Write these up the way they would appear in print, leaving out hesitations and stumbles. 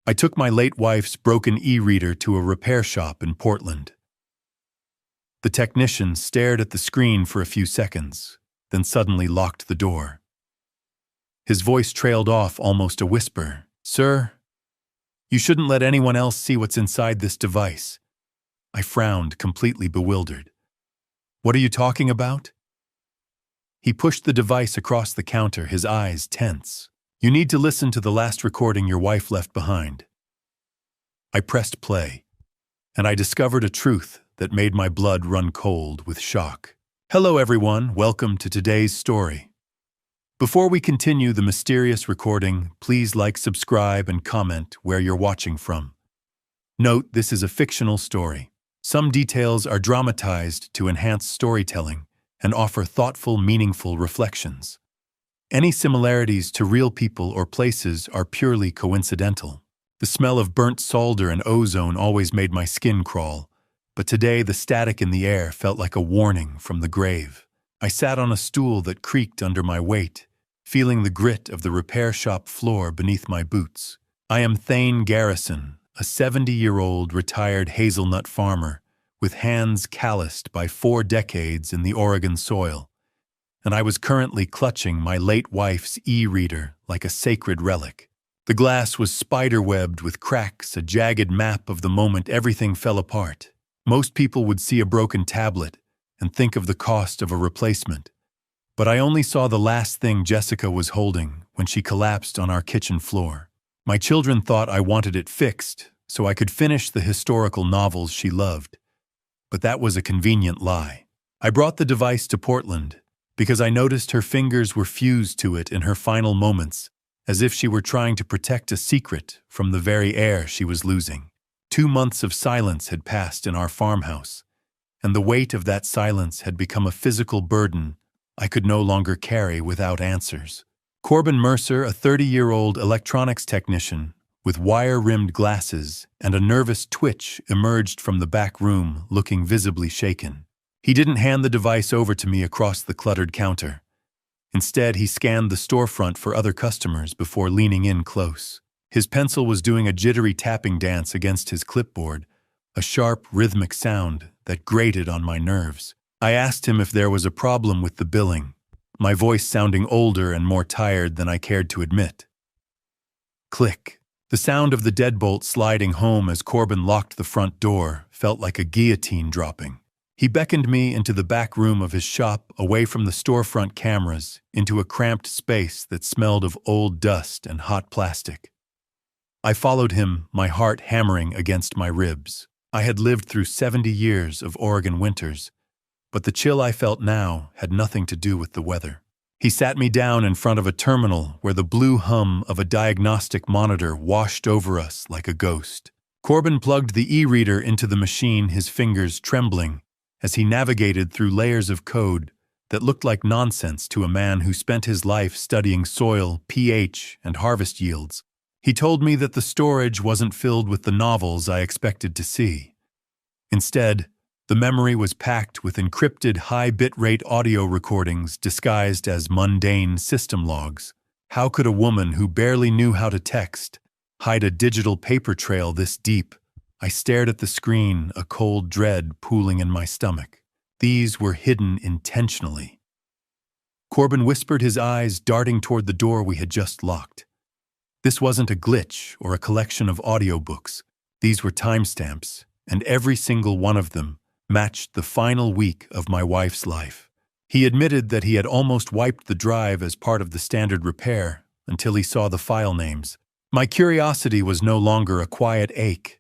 I took my late wife's broken e-reader to a repair shop in Portland. The technician stared at the screen for a few seconds, then suddenly locked the door. His voice trailed off almost a whisper. "Sir, you shouldn't let anyone else see what's inside this device." I frowned, completely bewildered. "What are you talking about?" He pushed the device across the counter, his eyes tense. "You need to listen to the last recording your wife left behind." I pressed play, and I discovered a truth that made my blood run cold with shock. Hello everyone, welcome to today's story. Before we continue the mysterious recording, please like, subscribe, and comment where you're watching from. Note, this is a fictional story. Some details are dramatized to enhance storytelling and offer thoughtful, meaningful reflections. Any similarities to real people or places are purely coincidental. The smell of burnt solder and ozone always made my skin crawl, but today the static in the air felt like a warning from the grave. I sat on a stool that creaked under my weight, feeling the grit of the repair shop floor beneath my boots. I am Thane Garrison, a 70-year-old retired hazelnut farmer with hands calloused by 4 decades in the Oregon soil, and I was currently clutching my late wife's e-reader like a sacred relic. The glass was spiderwebbed with cracks, a jagged map of the moment everything fell apart. Most people would see a broken tablet and think of the cost of a replacement. But I only saw the last thing Jessica was holding when she collapsed on our kitchen floor. My children thought I wanted it fixed so I could finish the historical novels she loved. But that was a convenient lie. I brought the device to Portland because I noticed her fingers were fused to it in her final moments, as if she were trying to protect a secret from the very air she was losing. 2 months of silence had passed in our farmhouse, and the weight of that silence had become a physical burden I could no longer carry without answers. Corbin Mercer, a 30-year-old electronics technician with wire-rimmed glasses and a nervous twitch, emerged from the back room looking visibly shaken. He didn't hand the device over to me across the cluttered counter. Instead, he scanned the storefront for other customers before leaning in close. His pencil was doing a jittery tapping dance against his clipboard, a sharp, rhythmic sound that grated on my nerves. I asked him if there was a problem with the billing, my voice sounding older and more tired than I cared to admit. Click. The sound of the deadbolt sliding home as Corbin locked the front door felt like a guillotine dropping. He beckoned me into the back room of his shop, away from the storefront cameras, into a cramped space that smelled of old dust and hot plastic. I followed him, my heart hammering against my ribs. I had lived through 70 years of Oregon winters, but the chill I felt now had nothing to do with the weather. He sat me down in front of a terminal where the blue hum of a diagnostic monitor washed over us like a ghost. Corbin plugged the e-reader into the machine, his fingers trembling as he navigated through layers of code that looked like nonsense to a man who spent his life studying soil, pH, and harvest yields. He told me that the storage wasn't filled with the novels I expected to see. Instead, the memory was packed with encrypted high-bitrate audio recordings disguised as mundane system logs. How could a woman who barely knew how to text hide a digital paper trail this deep? I stared at the screen, a cold dread pooling in my stomach. These were hidden intentionally. Corbin whispered, his eyes darting toward the door we had just locked. This wasn't a glitch or a collection of audiobooks. These were timestamps, and every single one of them matched the final week of my wife's life. He admitted that he had almost wiped the drive as part of the standard repair until he saw the file names. My curiosity was no longer a quiet ache.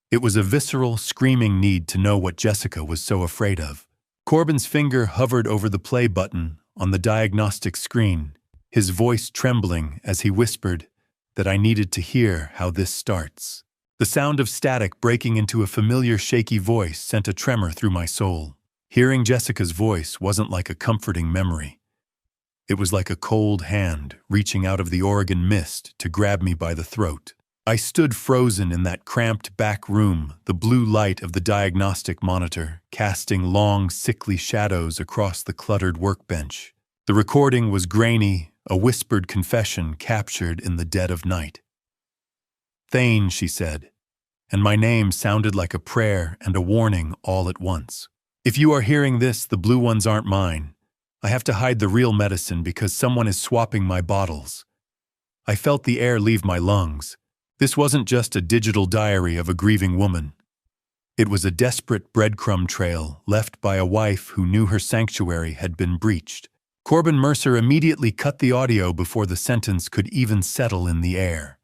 It was a visceral, screaming need to know what Jessica was so afraid of. Corbin's finger hovered over the play button on the diagnostic screen, his voice trembling as he whispered that I needed to hear how this starts. The sound of static breaking into a familiar shaky voice sent a tremor through my soul. Hearing Jessica's voice wasn't like a comforting memory. It was like a cold hand reaching out of the Oregon mist to grab me by the throat. I stood frozen in that cramped back room, the blue light of the diagnostic monitor casting long, sickly shadows across the cluttered workbench. The recording was grainy, a whispered confession captured in the dead of night. Thane, she said, and my name sounded like a prayer and a warning all at once. If you are hearing this, the blue ones aren't mine. I have to hide the real medicine because someone is swapping my bottles. I felt the air leave my lungs. This wasn't just a digital diary of a grieving woman. It was a desperate breadcrumb trail left by a wife who knew her sanctuary had been breached. Corbin Mercer immediately cut the audio before the sentence could even settle in the air.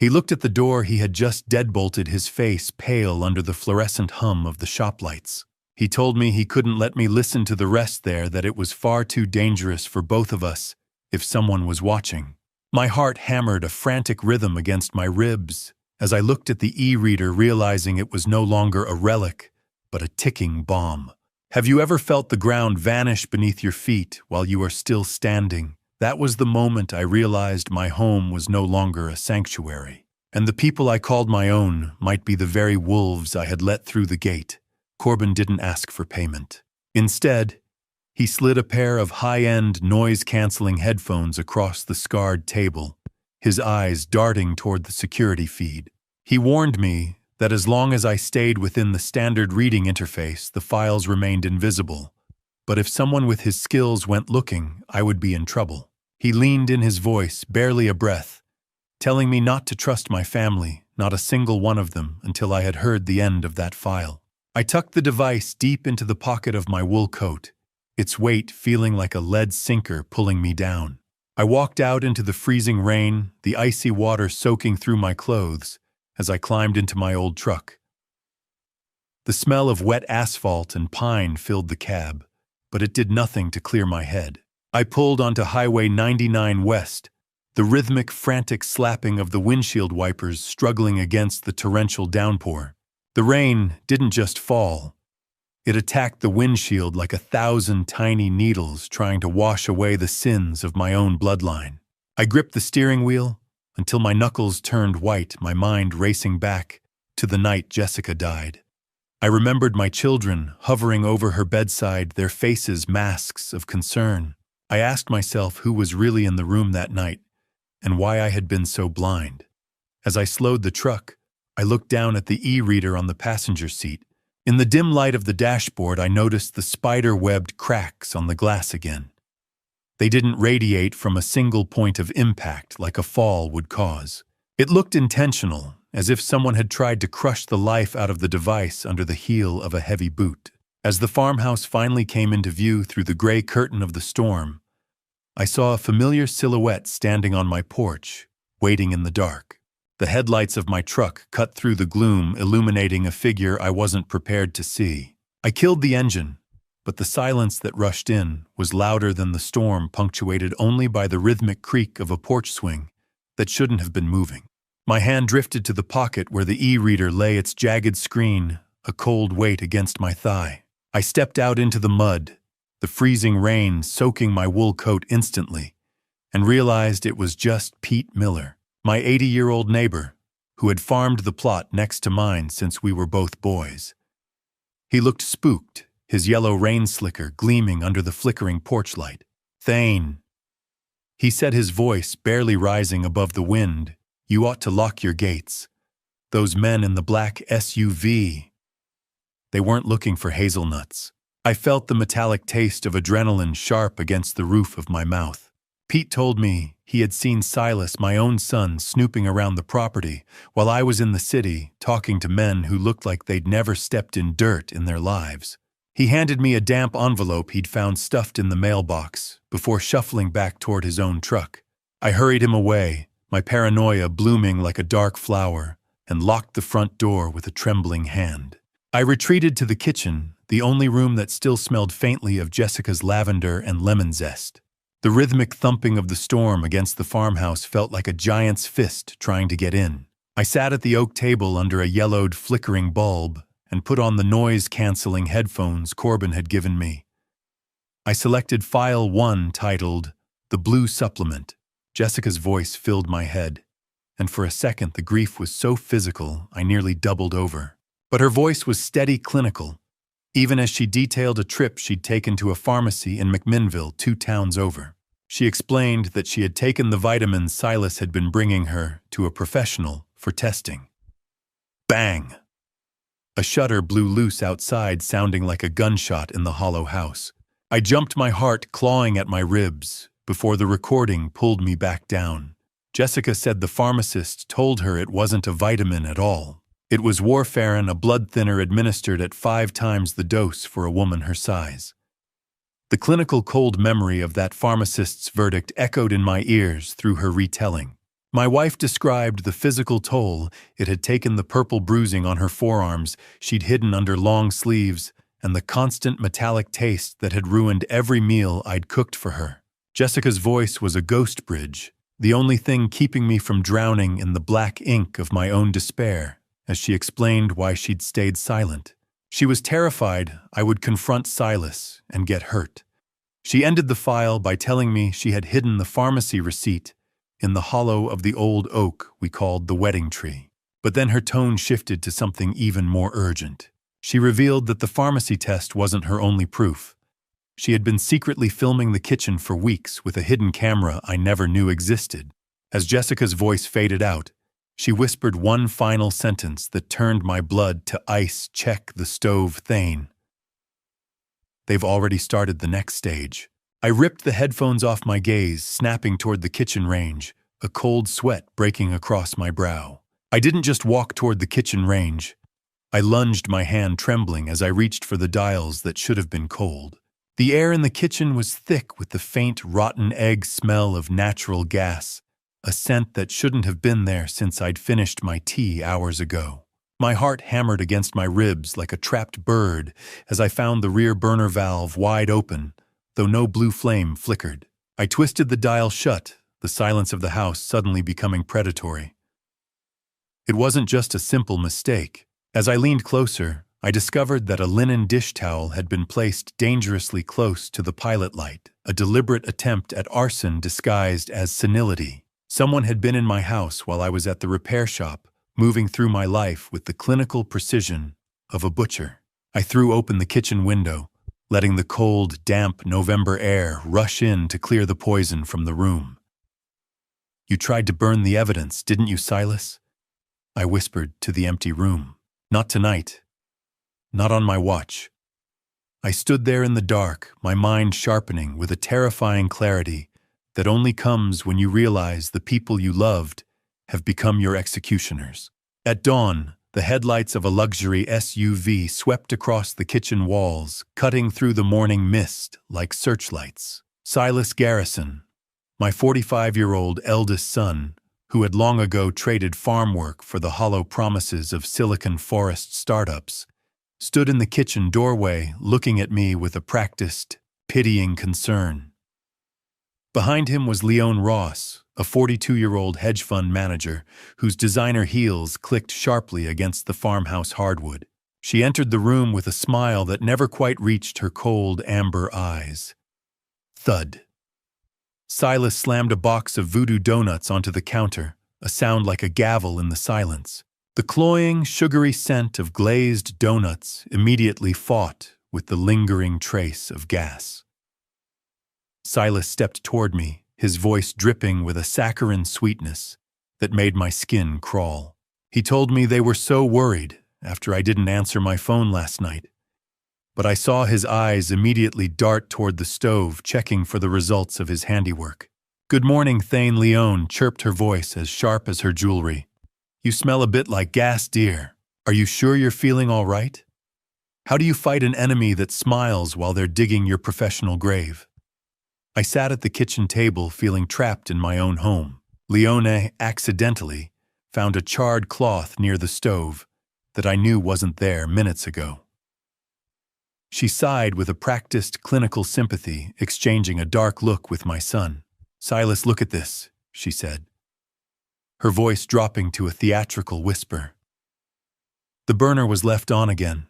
He looked at the door he had just deadbolted, his face pale under the fluorescent hum of the shop lights. He told me he couldn't let me listen to the rest there, that it was far too dangerous for both of us if someone was watching. My heart hammered a frantic rhythm against my ribs as I looked at the e-reader, realizing it was no longer a relic, but a ticking bomb. Have you ever felt the ground vanish beneath your feet while you are still standing? That was the moment I realized my home was no longer a sanctuary, and the people I called my own might be the very wolves I had let through the gate. Corbin didn't ask for payment. Instead, he slid a pair of high-end, noise-canceling headphones across the scarred table, his eyes darting toward the security feed. He warned me that as long as I stayed within the standard reading interface, the files remained invisible. But if someone with his skills went looking, I would be in trouble. He leaned in, his voice barely a breath, telling me not to trust my family, not a single one of them, until I had heard the end of that file. I tucked the device deep into the pocket of my wool coat, its weight feeling like a lead sinker pulling me down. I walked out into the freezing rain, the icy water soaking through my clothes as I climbed into my old truck. The smell of wet asphalt and pine filled the cab, but it did nothing to clear my head. I pulled onto Highway 99 West, the rhythmic, frantic slapping of the windshield wipers struggling against the torrential downpour. The rain didn't just fall. It attacked the windshield like 1,000 tiny needles trying to wash away the sins of my own bloodline. I gripped the steering wheel until my knuckles turned white, my mind racing back to the night Jessica died. I remembered my children hovering over her bedside, their faces masks of concern. I asked myself who was really in the room that night and why I had been so blind. As I slowed the truck, I looked down at the e-reader on the passenger seat. In the dim light of the dashboard, I noticed the spider-webbed cracks on the glass again. They didn't radiate from a single point of impact like a fall would cause. It looked intentional, as if someone had tried to crush the life out of the device under the heel of a heavy boot. As the farmhouse finally came into view through the gray curtain of the storm, I saw a familiar silhouette standing on my porch, waiting in the dark. The headlights of my truck cut through the gloom, illuminating a figure I wasn't prepared to see. I killed the engine, but the silence that rushed in was louder than the storm, punctuated only by the rhythmic creak of a porch swing that shouldn't have been moving. My hand drifted to the pocket where the e-reader lay, its jagged screen a cold weight against my thigh. I stepped out into the mud, the freezing rain soaking my wool coat instantly, and realized it was just Pete Miller, my 80-year-old neighbor, who had farmed the plot next to mine since we were both boys. He looked spooked, his yellow rain slicker gleaming under the flickering porch light. "Thane," he said, his voice barely rising above the wind, "you ought to lock your gates. Those men in the black SUV, they weren't looking for hazelnuts." I felt the metallic taste of adrenaline sharp against the roof of my mouth. Pete told me he had seen Silas, my own son, snooping around the property while I was in the city talking to men who looked like they'd never stepped in dirt in their lives. He handed me a damp envelope he'd found stuffed in the mailbox before shuffling back toward his own truck. I hurried him away, my paranoia blooming like a dark flower, and locked the front door with a trembling hand. I retreated to the kitchen, the only room that still smelled faintly of Jessica's lavender and lemon zest. The rhythmic thumping of the storm against the farmhouse felt like a giant's fist trying to get in. I sat at the oak table under a yellowed, flickering bulb and put on the noise-canceling headphones Corbin had given me. I selected File 1 titled The Blue Supplement. Jessica's voice filled my head, and for a second the grief was so physical I nearly doubled over. But her voice was steady, clinical, even as she detailed a trip she'd taken to a pharmacy in McMinnville, 2 towns over. She explained that she had taken the vitamins Silas had been bringing her to a professional for testing. Bang! A shutter blew loose outside, sounding like a gunshot in the hollow house. I jumped, my heart clawing at my ribs, before the recording pulled me back down. Jessica said the pharmacist told her it wasn't a vitamin at all. It was warfarin, a blood thinner administered at 5 times the dose for a woman her size. The clinical cold memory of that pharmacist's verdict echoed in my ears through her retelling. My wife described the physical toll it had taken, the purple bruising on her forearms she'd hidden under long sleeves, and the constant metallic taste that had ruined every meal I'd cooked for her. Jessica's voice was a ghost bridge, the only thing keeping me from drowning in the black ink of my own despair, as she explained why she'd stayed silent. She was terrified I would confront Silas and get hurt. She ended the file by telling me she had hidden the pharmacy receipt in the hollow of the old oak we called the wedding tree. But then her tone shifted to something even more urgent. She revealed that the pharmacy test wasn't her only proof. She had been secretly filming the kitchen for weeks with a hidden camera I never knew existed. As Jessica's voice faded out, she whispered one final sentence that turned my blood to ice. Check the stove, Thane. They've already started the next stage. I ripped the headphones off my gaze, snapping toward the kitchen range, a cold sweat breaking across my brow. I didn't just walk toward the kitchen range. I lunged, my hand trembling as I reached for the dials that should have been cold. The air in the kitchen was thick with the faint, rotten egg smell of natural gas, a scent that shouldn't have been there since I'd finished my tea hours ago. My heart hammered against my ribs like a trapped bird as I found the rear burner valve wide open, though no blue flame flickered. I twisted the dial shut, the silence of the house suddenly becoming predatory. It wasn't just a simple mistake. As I leaned closer, I discovered that a linen dish towel had been placed dangerously close to the pilot light, a deliberate attempt at arson disguised as senility. Someone had been in my house while I was at the repair shop, moving through my life with the clinical precision of a butcher. I threw open the kitchen window, letting the cold, damp November air rush in to clear the poison from the room. "You tried to burn the evidence, didn't you, Silas?" I whispered to the empty room. "Not tonight. Not on my watch." I stood there in the dark, my mind sharpening with a terrifying clarity that only comes when you realize the people you loved have become your executioners. At dawn, the headlights of a luxury SUV swept across the kitchen walls, cutting through the morning mist like searchlights. Silas Garrison, my 45-year-old eldest son, who had long ago traded farm work for the hollow promises of Silicon Forest startups, stood in the kitchen doorway looking at me with a practiced, pitying concern. Behind him was Leone Ross, a 42-year-old hedge fund manager whose designer heels clicked sharply against the farmhouse hardwood. She entered the room with a smile that never quite reached her cold amber eyes. Thud. Silas slammed a box of voodoo donuts onto the counter, a sound like a gavel in the silence. The cloying, sugary scent of glazed donuts immediately fought with the lingering trace of gas. Silas stepped toward me, his voice dripping with a saccharine sweetness that made my skin crawl. He told me they were so worried after I didn't answer my phone last night. But I saw his eyes immediately dart toward the stove, checking for the results of his handiwork. "Good morning, Thane." Leone chirped, her voice as sharp as her jewelry. "You smell a bit like gas, dear. Are you sure you're feeling all right? How do you fight an enemy that smiles while they're digging your professional grave?" I sat at the kitchen table feeling trapped in my own home. Leone accidentally found a charred cloth near the stove that I knew wasn't there minutes ago. She sighed with a practiced clinical sympathy, exchanging a dark look with my son. "Silas, look at this," she said, her voice dropping to a theatrical whisper. The burner was left on again.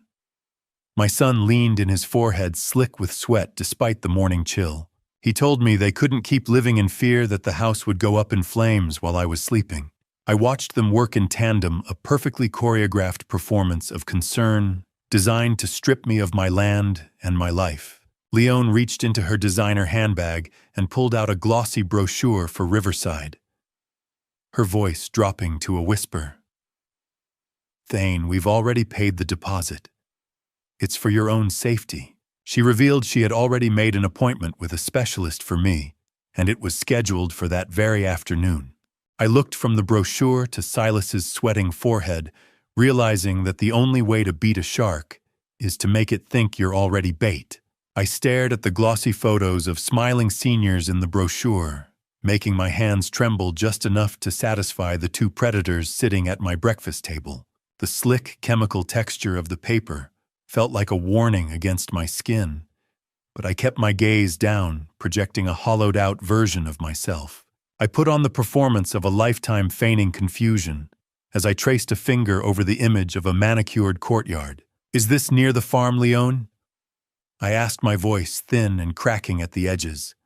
My son leaned in, his forehead slick with sweat despite the morning chill. He told me they couldn't keep living in fear that the house would go up in flames while I was sleeping. I watched them work in tandem, a perfectly choreographed performance of concern designed to strip me of my land and my life. Leone reached into her designer handbag and pulled out a glossy brochure for Riverside, her voice dropping to a whisper. Thane, we've already paid the deposit. It's for your own safety. She revealed she had already made an appointment with a specialist for me, and it was scheduled for that very afternoon. I looked from the brochure to Silas's sweating forehead, realizing that the only way to beat a shark is to make it think you're already bait. I stared at the glossy photos of smiling seniors in the brochure, making my hands tremble just enough to satisfy the two predators sitting at my breakfast table. The slick chemical texture of the paper felt like a warning against my skin, but I kept my gaze down, projecting a hollowed-out version of myself. I put on the performance of a lifetime feigning confusion as I traced a finger over the image of a manicured courtyard. "Is this near the farm, Leon?" I asked, my voice thin and cracking at the edges.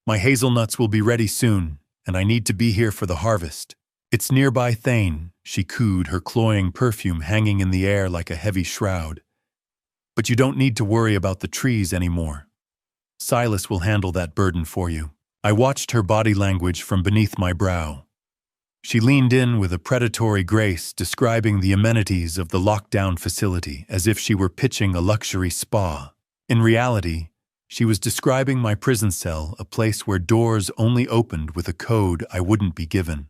"My hazelnuts will be ready soon, and I need to be here for the harvest." "It's nearby, Thane," she cooed, her cloying perfume hanging in the air like a heavy shroud. "But you don't need to worry about the trees anymore. Silas will handle that burden for you." I watched her body language from beneath my brow. She leaned in with a predatory grace, describing the amenities of the lockdown facility as if she were pitching a luxury spa. In reality, she was describing my prison cell, a place where doors only opened with a code I wouldn't be given.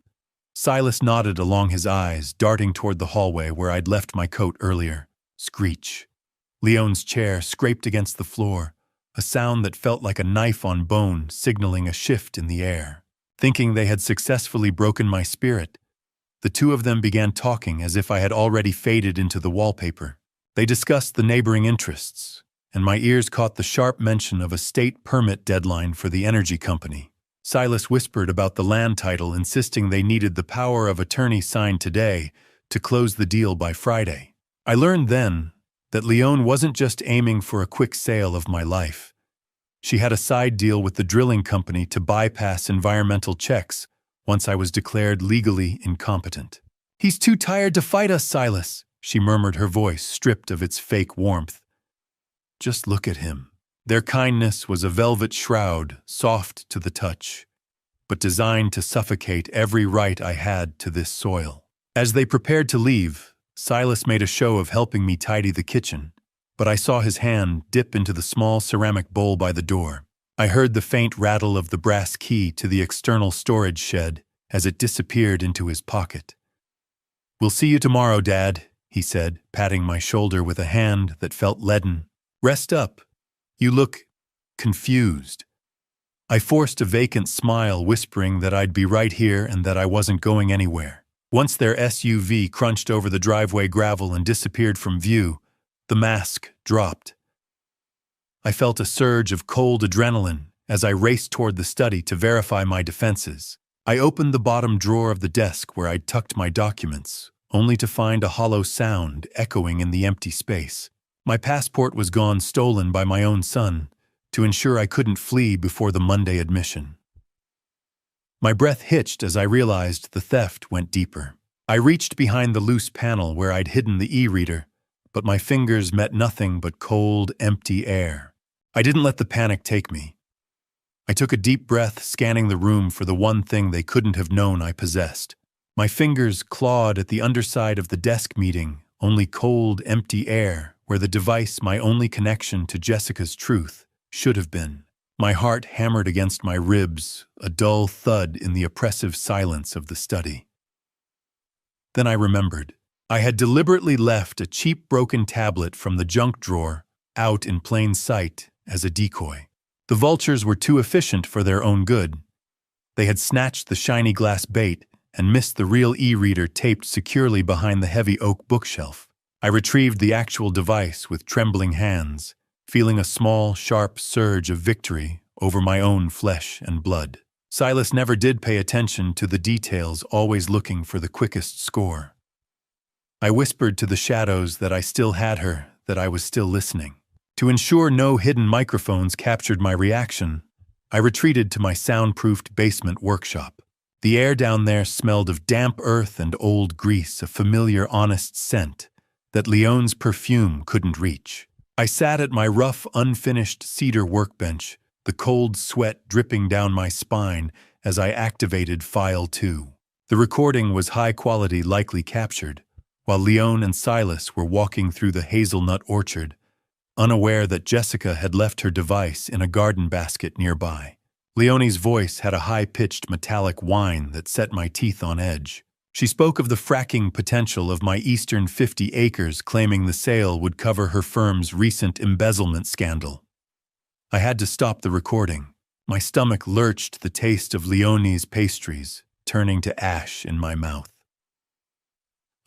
Silas nodded along his eyes, darting toward the hallway where I'd left my coat earlier. Screech. Leon's chair scraped against the floor, a sound that felt like a knife on bone, signaling a shift in the air. Thinking they had successfully broken my spirit, the two of them began talking as if I had already faded into the wallpaper. They discussed the neighboring interests, and my ears caught the sharp mention of a state permit deadline for the energy company. Silas whispered about the land title, insisting they needed the power of attorney signed today to close the deal by Friday. I learned then that Leon wasn't just aiming for a quick sale of my life. She had a side deal with the drilling company to bypass environmental checks once I was declared legally incompetent. "He's too tired to fight us, Silas," she murmured, her voice stripped of its fake warmth. "Just look at him." Their kindness was a velvet shroud, soft to the touch, but designed to suffocate every right I had to this soil. As they prepared to leave, Silas made a show of helping me tidy the kitchen, but I saw his hand dip into the small ceramic bowl by the door. I heard the faint rattle of the brass key to the external storage shed as it disappeared into his pocket. "We'll see you tomorrow, Dad," he said, patting my shoulder with a hand that felt leaden. "Rest up. You look confused." I forced a vacant smile, whispering that I'd be right here and that I wasn't going anywhere. Once their SUV crunched over the driveway gravel and disappeared from view, the mask dropped. I felt a surge of cold adrenaline as I raced toward the study to verify my defenses. I opened the bottom drawer of the desk where I'd tucked my documents, only to find a hollow sound echoing in the empty space. My passport was gone, stolen by my own son, to ensure I couldn't flee before the Monday admission. My breath hitched as I realized the theft went deeper. I reached behind the loose panel where I'd hidden the e-reader, but my fingers met nothing but cold, empty air. I didn't let the panic take me. I took a deep breath, scanning the room for the one thing they couldn't have known I possessed. My fingers clawed at the underside of the desk, meeting only cold, empty air where the device, my only connection to Jessica's truth, should have been. My heart hammered against my ribs, a dull thud in the oppressive silence of the study. Then I remembered. I had deliberately left a cheap broken tablet from the junk drawer out in plain sight as a decoy. The vultures were too efficient for their own good. They had snatched the shiny glass bait and missed the real e-reader taped securely behind the heavy oak bookshelf. I retrieved the actual device with trembling hands, feeling a small, sharp surge of victory over my own flesh and blood. Silas never did pay attention to the details, always looking for the quickest score. I whispered to the shadows that I still had her, that I was still listening. To ensure no hidden microphones captured my reaction, I retreated to my soundproofed basement workshop. The air down there smelled of damp earth and old grease, a familiar, honest scent that Leon's perfume couldn't reach. I sat at my rough, unfinished cedar workbench, the cold sweat dripping down my spine as I activated File 2. The recording was high quality, likely captured, while Leon and Silas were walking through the hazelnut orchard, unaware that Jessica had left her device in a garden basket nearby. Leonie's voice had a high-pitched metallic whine that set my teeth on edge. She spoke of the fracking potential of my eastern 50 acres, claiming the sale would cover her firm's recent embezzlement scandal. I had to stop the recording. My stomach lurched, the taste of Leonie's pastries turning to ash in my mouth.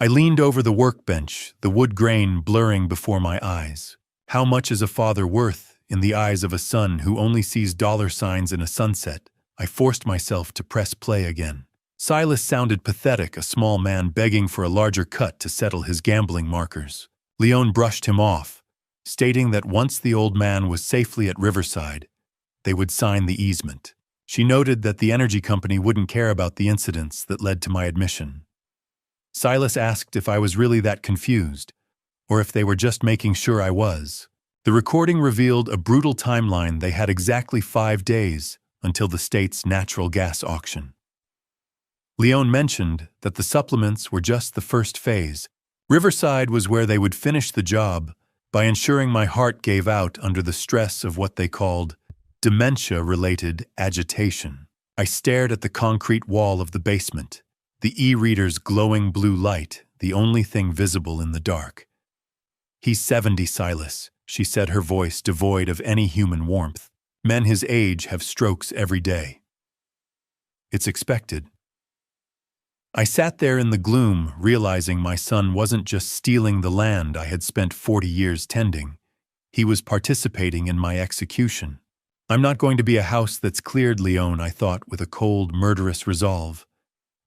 I leaned over the workbench, the wood grain blurring before my eyes. How much is a father worth in the eyes of a son who only sees dollar signs in a sunset? I forced myself to press play again. Silas sounded pathetic, a small man begging for a larger cut to settle his gambling markers. Leon brushed him off, stating that once the old man was safely at Riverside, they would sign the easement. She noted that the energy company wouldn't care about the incidents that led to my admission. Silas asked if I was really that confused, or if they were just making sure I was. The recording revealed a brutal timeline. They had exactly 5 days until the state's natural gas auction. Leon mentioned that the supplements were just the first phase. Riverside was where they would finish the job by ensuring my heart gave out under the stress of what they called dementia-related agitation. I stared at the concrete wall of the basement, the e-reader's glowing blue light, the only thing visible in the dark. "He's 70, Silas," she said, her voice devoid of any human warmth. "Men his age have strokes every day. It's expected." I sat there in the gloom, realizing my son wasn't just stealing the land I had spent 40 years tending. He was participating in my execution. "I'm not going to be a house that's cleared, Leon," I thought with a cold, murderous resolve.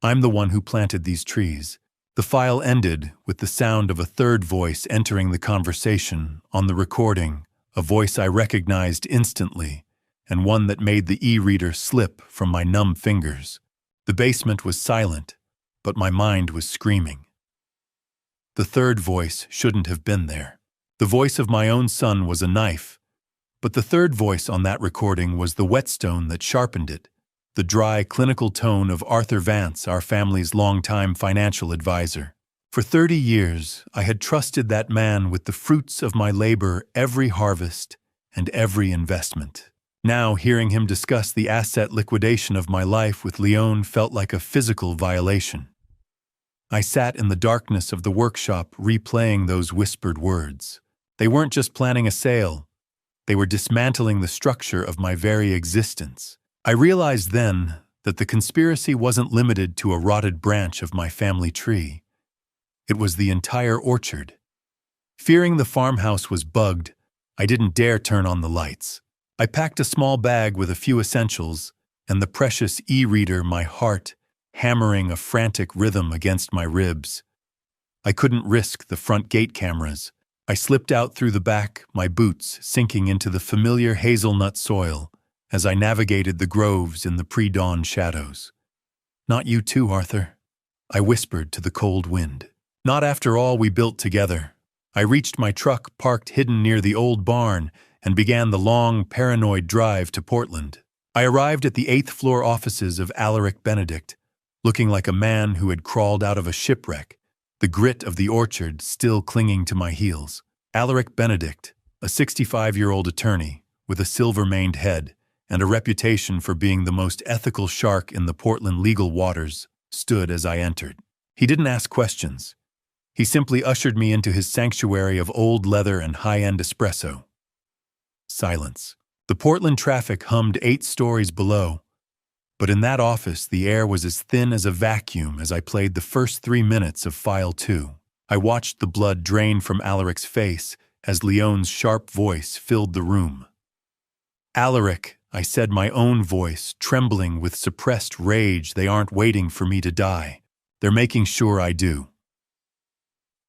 "I'm the one who planted these trees." The file ended with the sound of a third voice entering the conversation. On the recording, a voice I recognized instantly, and one that made the e-reader slip from my numb fingers. The basement was silent, but my mind was screaming. The third voice shouldn't have been there. The voice of my own son was a knife, but the third voice on that recording was the whetstone that sharpened it, the dry, clinical tone of Arthur Vance, our family's longtime financial advisor. For 30 years, I had trusted that man with the fruits of my labor, every harvest and every investment. Now, hearing him discuss the asset liquidation of my life with Leon felt like a physical violation. I sat in the darkness of the workshop replaying those whispered words. They weren't just planning a sale. They were dismantling the structure of my very existence. I realized then that the conspiracy wasn't limited to a rotted branch of my family tree. It was the entire orchard. Fearing the farmhouse was bugged, I didn't dare turn on the lights. I packed a small bag with a few essentials and the precious e-reader, my heart hammering a frantic rhythm against my ribs. I couldn't risk the front gate cameras. I slipped out through the back, my boots sinking into the familiar hazelnut soil as I navigated the groves in the pre-dawn shadows. "Not you too, Arthur," I whispered to the cold wind. "Not after all we built together." I reached my truck parked hidden near the old barn and began the long, paranoid drive to Portland. I arrived at the 8th floor offices of Alaric Benedict, looking like a man who had crawled out of a shipwreck, the grit of the orchard still clinging to my heels. Alaric Benedict, a 65-year-old attorney with a silver-maned head and a reputation for being the most ethical shark in the Portland legal waters, stood as I entered. He didn't ask questions. He simply ushered me into his sanctuary of old leather and high-end espresso. Silence. The Portland traffic hummed 8 stories below, but in that office the air was as thin as a vacuum as I played the first 3 minutes of File 2. I watched the blood drain from Alaric's face as Leon's sharp voice filled the room. "Alaric," I said, my own voice trembling with suppressed rage, "they aren't waiting for me to die. They're making sure I do."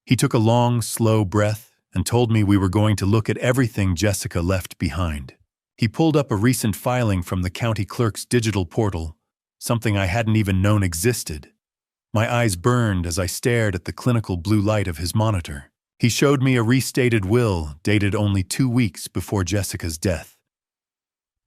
He took a long, slow breath and told me we were going to look at everything Jessica left behind. He pulled up a recent filing from the county clerk's digital portal, something I hadn't even known existed. My eyes burned as I stared at the clinical blue light of his monitor. He showed me a restated will dated only 2 weeks before Jessica's death.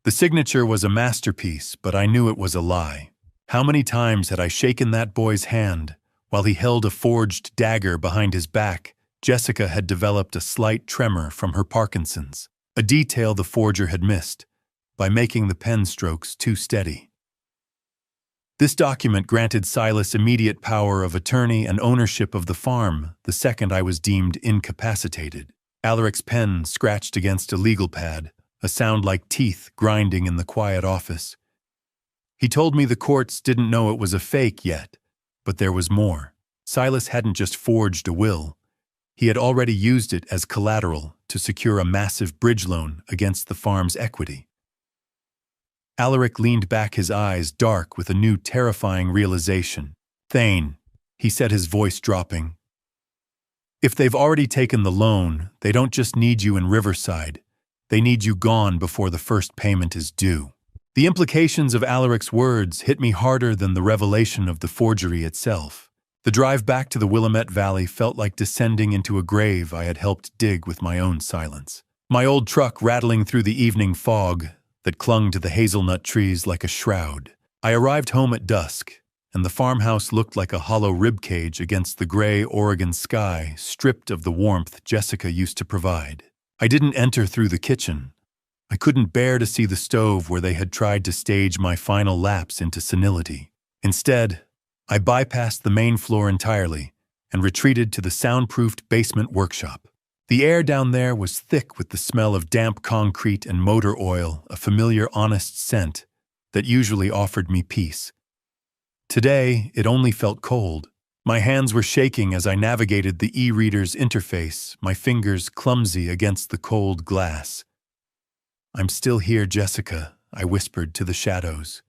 The signature was a masterpiece, but I knew it was a lie. How many times had I shaken that boy's hand While he held a forged dagger behind his back, Jessica had developed a slight tremor from her Parkinson's, a detail the forger had missed by making the pen strokes too steady. This document granted Silas immediate power of attorney and ownership of the farm the second I was deemed incapacitated. Alaric's pen scratched against a legal pad, a sound like teeth grinding in the quiet office. He told me the courts didn't know it was a fake yet, but there was more. Silas hadn't just forged a will. He had already used it as collateral to secure a massive bridge loan against the farm's equity. Alaric leaned back, his eyes dark with a new terrifying realization. "Thane," he said, his voice dropping. "If they've already taken the loan, they don't just need you in Riverside. They need you gone before the first payment is due." The implications of Alaric's words hit me harder than the revelation of the forgery itself. The drive back to the Willamette Valley felt like descending into a grave I had helped dig with my own silence. My old truck rattling through the evening fog that clung to the hazelnut trees like a shroud. I arrived home at dusk, and the farmhouse looked like a hollow ribcage against the gray Oregon sky, stripped of the warmth Jessica used to provide. I didn't enter through the kitchen. I couldn't bear to see the stove where they had tried to stage my final lapse into senility. Instead, I bypassed the main floor entirely and retreated to the soundproofed basement workshop. The air down there was thick with the smell of damp concrete and motor oil, a familiar, honest scent that usually offered me peace. Today, it only felt cold. My hands were shaking as I navigated the e-reader's interface, my fingers clumsy against the cold glass. "I'm still here, Jessica," I whispered to the shadows.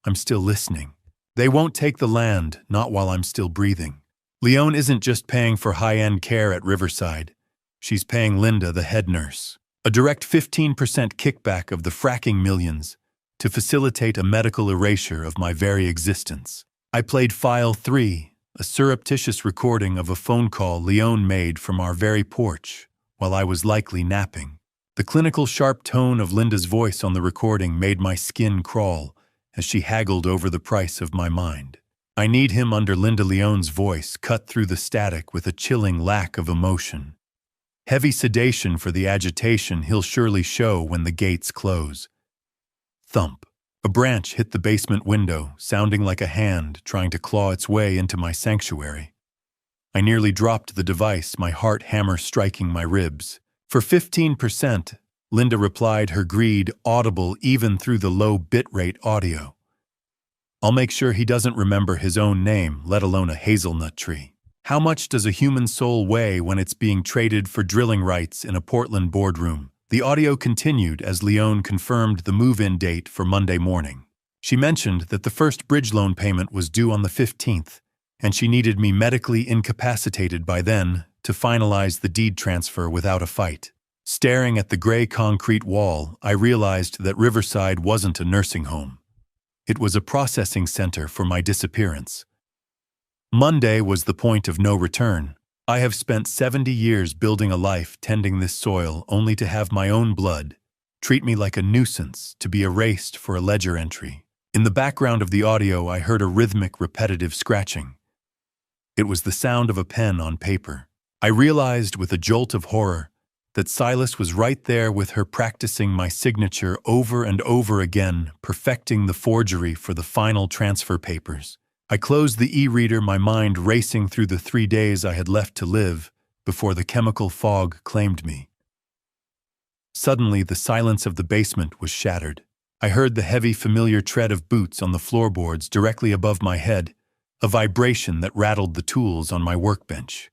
"I'm still listening. They won't take the land, not while I'm still breathing. Leone isn't just paying for high-end care at Riverside. She's paying Linda, the head nurse, a direct 15% kickback of the fracking millions to facilitate a medical erasure of my very existence." I played File 3, a surreptitious recording of a phone call Leone made from our very porch while I was likely napping. The clinical sharp tone of Linda's voice on the recording made my skin crawl as she haggled over the price of my mind. "I need him" under Linda Leone's voice cut through the static with a chilling lack of emotion. "Heavy sedation for the agitation he'll surely show when the gates close." Thump. A branch hit the basement window, sounding like a hand trying to claw its way into my sanctuary. I nearly dropped the device, my heart hammer striking my ribs. "For 15%, Linda replied, her greed audible even through the low bitrate audio. "I'll make sure he doesn't remember his own name, let alone a hazelnut tree. How much does a human soul weigh when it's being traded for drilling rights in a Portland boardroom?" The audio continued as Leone confirmed the move-in date for Monday morning. She mentioned that the first bridge loan payment was due on the 15th, and she needed me medically incapacitated by then to finalize the deed transfer without a fight. Staring at the gray concrete wall, I realized that Riverside wasn't a nursing home. It was a processing center for my disappearance. Monday was the point of no return. I have spent 70 years building a life tending this soil only to have my own blood treat me like a nuisance to be erased for a ledger entry. In the background of the audio, I heard a rhythmic, repetitive scratching. It was the sound of a pen on paper. I realized with a jolt of horror that Silas was right there with her, practicing my signature over and over again, perfecting the forgery for the final transfer papers. I closed the e-reader, my mind racing through the 3 days I had left to live before the chemical fog claimed me. Suddenly, the silence of the basement was shattered. I heard the heavy, familiar tread of boots on the floorboards directly above my head, a vibration that rattled the tools on my workbench.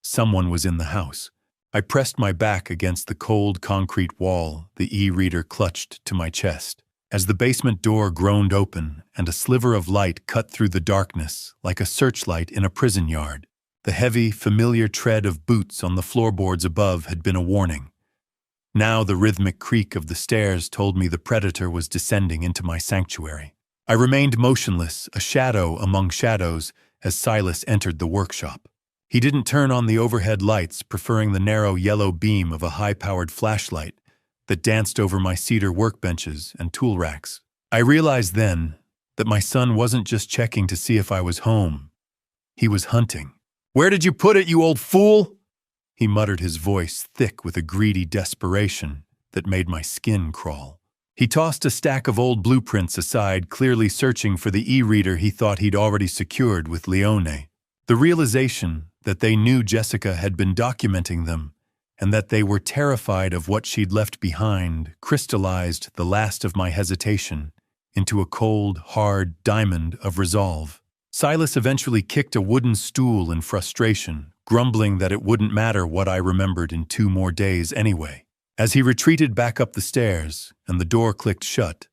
Someone was in the house. I pressed my back against the cold concrete wall, the e-reader clutched to my chest. As the basement door groaned open and a sliver of light cut through the darkness like a searchlight in a prison yard, the heavy, familiar tread of boots on the floorboards above had been a warning. Now the rhythmic creak of the stairs told me the predator was descending into my sanctuary. I remained motionless, a shadow among shadows, as Silas entered the workshop. He didn't turn on the overhead lights, preferring the narrow yellow beam of a high-powered flashlight that danced over my cedar workbenches and tool racks. I realized then that my son wasn't just checking to see if I was home. He was hunting. "Where did you put it, you old fool?" He muttered, his voice thick with a greedy desperation that made my skin crawl. He tossed a stack of old blueprints aside, clearly searching for the e-reader he thought he'd already secured with Leone. The realization that they knew Jessica had been documenting them and that they were terrified of what she'd left behind crystallized the last of my hesitation into a cold, hard diamond of resolve. Silas eventually kicked a wooden stool in frustration, grumbling that it wouldn't matter what I remembered in 2 more days anyway. As he retreated back up the stairs and the door clicked shut,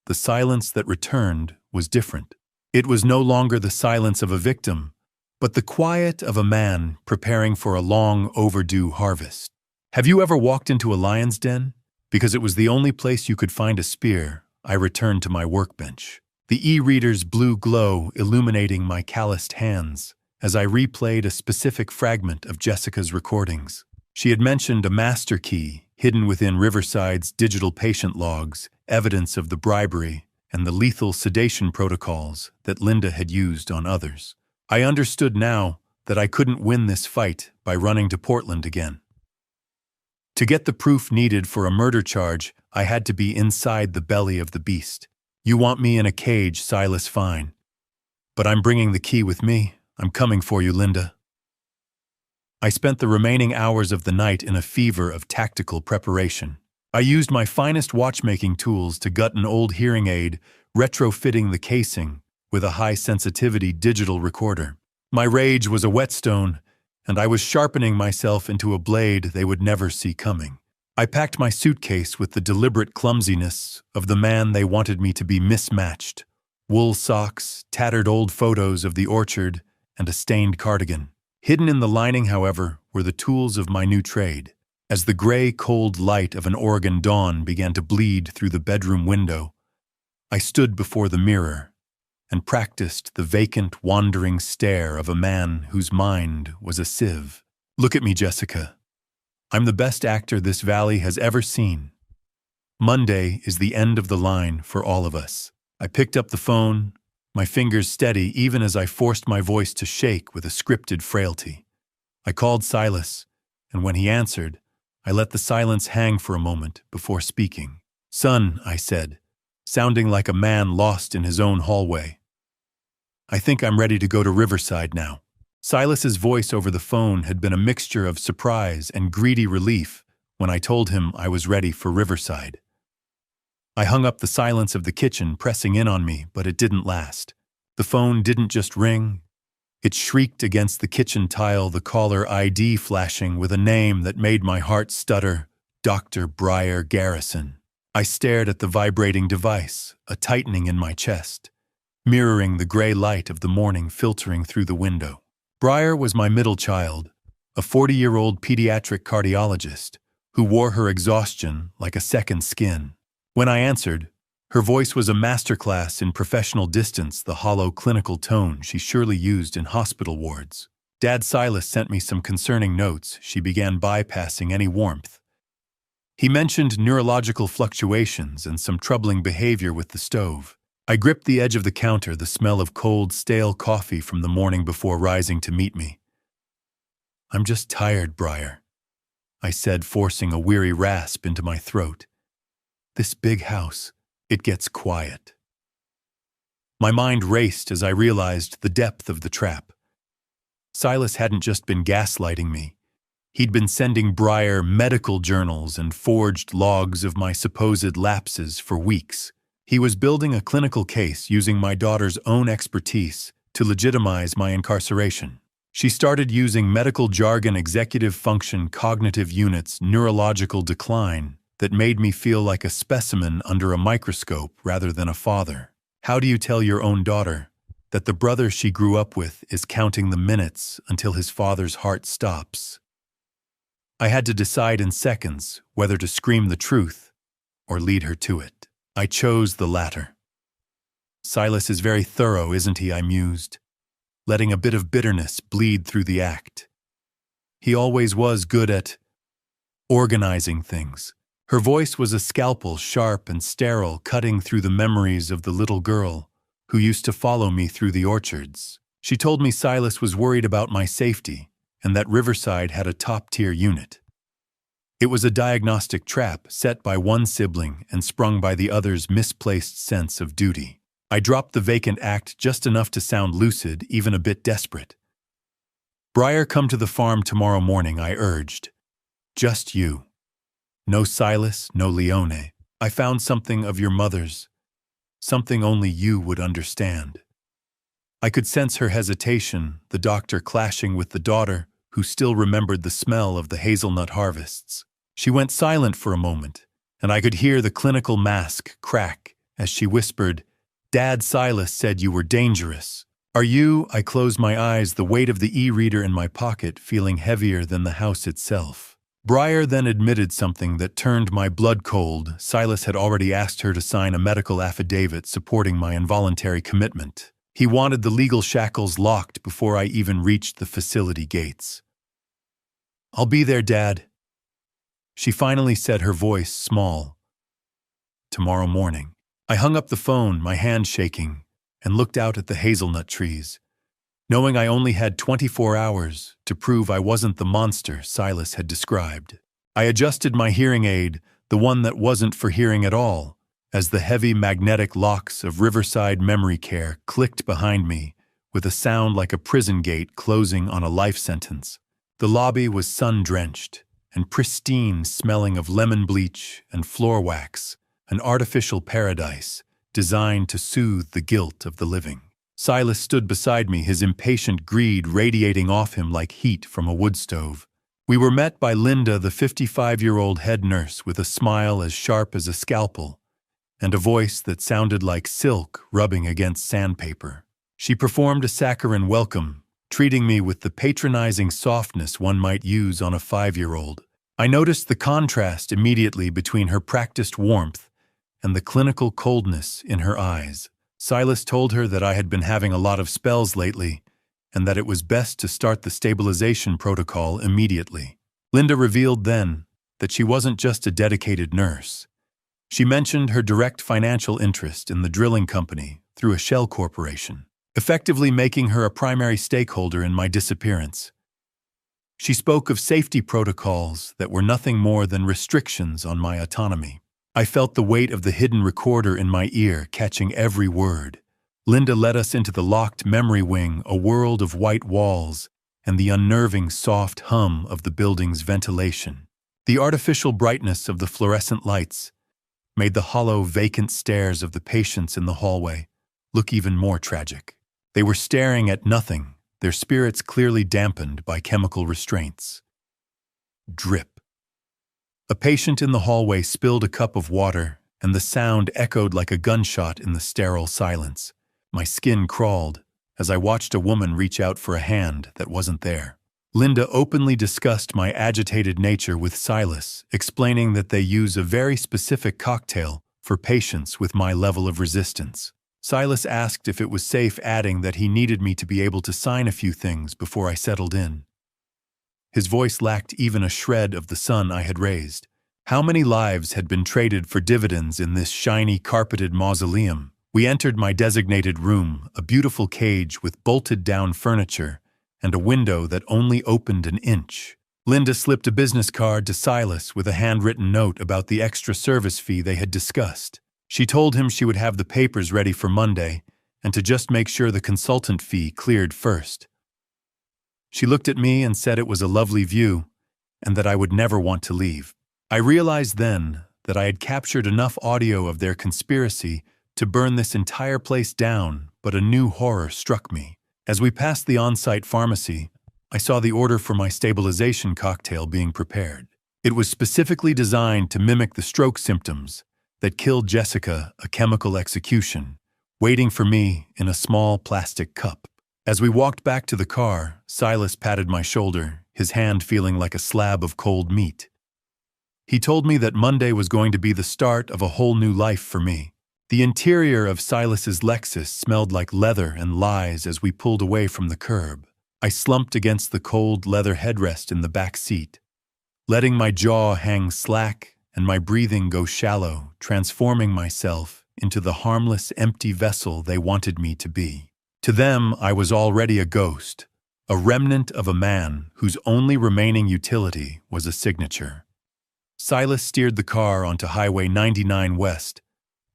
the silence that returned was different. It was no longer the silence of a victim, but the quiet of a man preparing for a long overdue harvest. Have you ever walked into a lion's den? Because it was the only place you could find a spear, I returned to my workbench, the e-reader's blue glow illuminating my calloused hands as I replayed a specific fragment of Jessica's recordings. She had mentioned a master key hidden within Riverside's digital patient logs, evidence of the bribery and the lethal sedation protocols that Linda had used on others. I understood now that I couldn't win this fight by running to Portland again. To get the proof needed for a murder charge, I had to be inside the belly of the beast. You want me in a cage, Silas, fine. But I'm bringing the key with me. I'm coming for you, Linda. I spent the remaining hours of the night in a fever of tactical preparation. I used my finest watchmaking tools to gut an old hearing aid, retrofitting the casing with a high-sensitivity digital recorder. My rage was a whetstone, and I was sharpening myself into a blade they would never see coming. I packed my suitcase with the deliberate clumsiness of the man they wanted me to be mismatched. Wool socks, tattered old photos of the orchard, and a stained cardigan. Hidden in the lining, however, were the tools of my new trade. As the gray, cold light of an Oregon dawn began to bleed through the bedroom window, I stood before the mirror and practiced the vacant, wandering stare of a man whose mind was a sieve. Look at me, Jessica. I'm the best actor this valley has ever seen. Monday is the end of the line for all of us. I picked up the phone, my fingers steady even as I forced my voice to shake with a scripted frailty. I called Silas, and when he answered, I let the silence hang for a moment before speaking. "Son," I said, sounding like a man lost in his own hallway. "I think I'm ready to go to Riverside now." Silas's voice over the phone had been a mixture of surprise and greedy relief when I told him I was ready for Riverside. I hung up the silence of the kitchen pressing in on me, but it didn't last. The phone didn't just ring. It shrieked against the kitchen tile, the caller ID flashing with a name that made my heart stutter, Dr. Briar Garrison. I stared at the vibrating device, a tightening in my chest, mirroring the gray light of the morning filtering through the window. Briar was my middle child, a 40-year-old pediatric cardiologist who wore her exhaustion like a second skin. When I answered, her voice was a masterclass in professional distance, the hollow clinical tone she surely used in hospital wards. Dad Silas sent me some concerning notes. She began bypassing any warmth. He mentioned neurological fluctuations and some troubling behavior with the stove. I gripped the edge of the counter, the smell of cold, stale coffee from the morning before rising to meet me. "I'm just tired, Briar," I said, forcing a weary rasp into my throat. "This big house, it gets quiet." My mind raced as I realized the depth of the trap. Silas hadn't just been gaslighting me. He'd been sending Briar medical journals and forged logs of my supposed lapses for weeks. He was building a clinical case using my daughter's own expertise to legitimize my incarceration. She started using medical jargon, executive function, cognitive units, neurological decline, that made me feel like a specimen under a microscope rather than a father. How do you tell your own daughter that the brother she grew up with is counting the minutes until his father's heart stops? I had to decide in seconds whether to scream the truth or lead her to it. I chose the latter. Silas is very thorough, isn't he? I mused, letting a bit of bitterness bleed through the act. He always was good at organizing things. Her voice was a scalpel, sharp and sterile, cutting through the memories of the little girl who used to follow me through the orchards. She told me Silas was worried about my safety and that Riverside had a top-tier unit. It was a diagnostic trap set by one sibling and sprung by the other's misplaced sense of duty. I dropped the vacant act just enough to sound lucid, even a bit desperate. "Briar, come to the farm tomorrow morning," I urged. "Just you. No Silas, no Leone. I found something of your mother's, something only you would understand." I could sense her hesitation, the doctor clashing with the daughter, who still remembered the smell of the hazelnut harvests. She went silent for a moment, and I could hear the clinical mask crack as she whispered, "Dad, Silas said you were dangerous." "Are you?" I closed my eyes, the weight of the e-reader in my pocket feeling heavier than the house itself. Briar then admitted something that turned my blood cold. Silas had already asked her to sign a medical affidavit supporting my involuntary commitment. He wanted the legal shackles locked before I even reached the facility gates. "I'll be there, Dad," she finally said, her voice small. "Tomorrow morning." I hung up the phone, my hand shaking, and looked out at the hazelnut trees, knowing I only had 24 hours to prove I wasn't the monster Silas had described. I adjusted my hearing aid, the one that wasn't for hearing at all, as the heavy magnetic locks of Riverside Memory Care clicked behind me with a sound like a prison gate closing on a life sentence. The lobby was sun-drenched and pristine, smelling of lemon bleach and floor wax, an artificial paradise designed to soothe the guilt of the living. Silas stood beside me, his impatient greed radiating off him like heat from a wood stove. We were met by Linda, the 55-year-old head nurse, with a smile as sharp as a scalpel and a voice that sounded like silk rubbing against sandpaper. She performed a saccharine welcome, treating me with the patronizing softness one might use on a 5-year-old. I noticed the contrast immediately between her practiced warmth and the clinical coldness in her eyes. Silas told her that I had been having a lot of spells lately and that it was best to start the stabilization protocol immediately. Linda revealed then that she wasn't just a dedicated nurse. She mentioned her direct financial interest in the drilling company through a shell corporation, effectively making her a primary stakeholder in my disappearance. She spoke of safety protocols that were nothing more than restrictions on my autonomy. I felt the weight of the hidden recorder in my ear, catching every word. Linda led us into the locked memory wing, a world of white walls and the unnerving soft hum of the building's ventilation. The artificial brightness of the fluorescent lights made the hollow, vacant stares of the patients in the hallway look even more tragic. They were staring at nothing, their spirits clearly dampened by chemical restraints. Drip. A patient in the hallway spilled a cup of water, and the sound echoed like a gunshot in the sterile silence. My skin crawled as I watched a woman reach out for a hand that wasn't there. Linda openly discussed my agitated nature with Silas, explaining that they use a very specific cocktail for patients with my level of resistance. Silas asked if it was safe, adding that he needed me to be able to sign a few things before I settled in. His voice lacked even a shred of the sun I had raised. How many lives had been traded for dividends in this shiny, carpeted mausoleum? We entered my designated room, a beautiful cage with bolted-down furniture and a window that only opened an inch. Linda slipped a business card to Silas with a handwritten note about the extra service fee they had discussed. She told him she would have the papers ready for Monday and to just make sure the consultant fee cleared first. She looked at me and said it was a lovely view and that I would never want to leave. I realized then that I had captured enough audio of their conspiracy to burn this entire place down, but a new horror struck me. As we passed the on-site pharmacy, I saw the order for my stabilization cocktail being prepared. It was specifically designed to mimic the stroke symptoms that killed Jessica, a chemical execution, waiting for me in a small plastic cup. As we walked back to the car, Silas patted my shoulder, his hand feeling like a slab of cold meat. He told me that Monday was going to be the start of a whole new life for me. The interior of Silas's Lexus smelled like leather and lies as we pulled away from the curb. I slumped against the cold leather headrest in the back seat, letting my jaw hang slack and my breathing go shallow, transforming myself into the harmless, empty vessel they wanted me to be. To them, I was already a ghost, a remnant of a man whose only remaining utility was a signature. Silas steered the car onto Highway 99 West,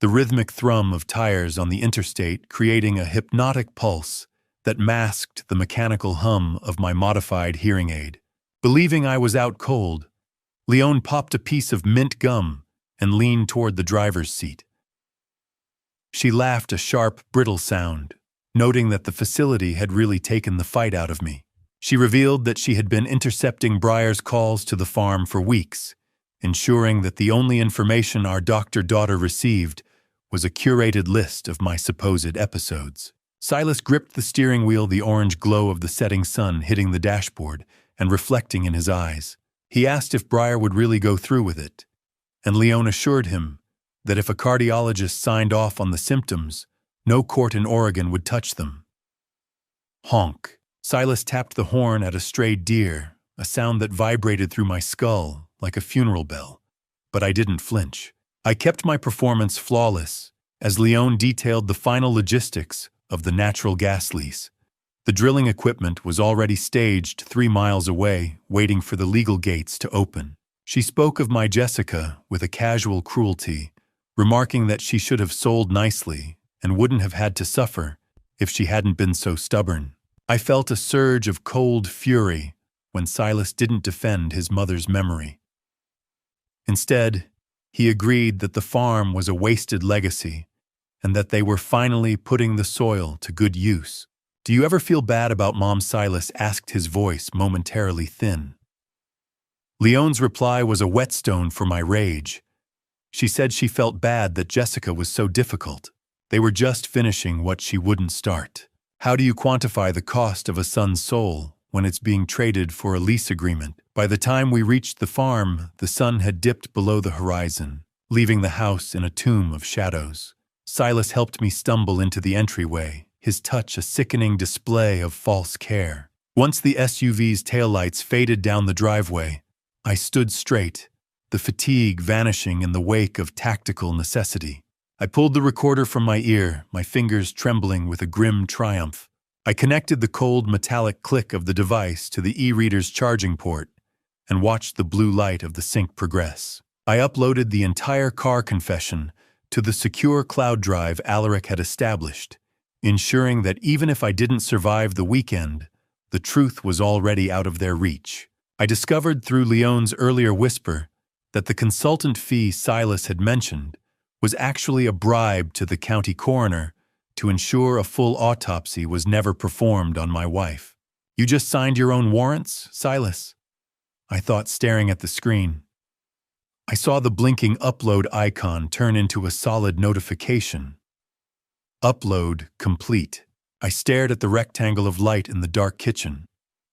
the rhythmic thrum of tires on the interstate creating a hypnotic pulse that masked the mechanical hum of my modified hearing aid. Believing I was out cold, Leone popped a piece of mint gum and leaned toward the driver's seat. She laughed a sharp, brittle sound, noting that the facility had really taken the fight out of me. She revealed that she had been intercepting Breyer's calls to the farm for weeks, ensuring that the only information our doctor-daughter received was a curated list of my supposed episodes. Silas gripped the steering wheel, the orange glow of the setting sun hitting the dashboard and reflecting in his eyes. He asked if Breyer would really go through with it, and Leone assured him that if a cardiologist signed off on the symptoms, no court in Oregon would touch them. Honk. Silas tapped the horn at a stray deer, a sound that vibrated through my skull like a funeral bell. But I didn't flinch. I kept my performance flawless as Leone detailed the final logistics of the natural gas lease. The drilling equipment was already staged 3 miles away, waiting for the legal gates to open. She spoke of my Jessica with a casual cruelty, remarking that she should have sold nicely and wouldn't have had to suffer if she hadn't been so stubborn. I felt a surge of cold fury when Silas didn't defend his mother's memory. Instead, he agreed that the farm was a wasted legacy and that they were finally putting the soil to good use. "Do you ever feel bad about Mom?" Silas asked, his voice momentarily thin. Leone's reply was a whetstone for my rage. She said she felt bad that Jessica was so difficult. They were just finishing what she wouldn't start. How do you quantify the cost of a son's soul when it's being traded for a lease agreement? By the time we reached the farm, the sun had dipped below the horizon, leaving the house in a tomb of shadows. Silas helped me stumble into the entryway, his touch a sickening display of false care. Once the SUV's taillights faded down the driveway, I stood straight, the fatigue vanishing in the wake of tactical necessity. I pulled the recorder from my ear, my fingers trembling with a grim triumph. I connected the cold metallic click of the device to the e-reader's charging port and watched the blue light of the sync progress. I uploaded the entire car confession to the secure cloud drive Alaric had established, ensuring that even if I didn't survive the weekend, the truth was already out of their reach. I discovered through Leone's earlier whisper that the consultant fee Silas had mentioned was actually a bribe to the county coroner to ensure a full autopsy was never performed on my wife. "You just signed your own warrants, Silas?" I thought, staring at the screen. I saw the blinking upload icon turn into a solid notification. Upload complete. I stared at the rectangle of light in the dark kitchen,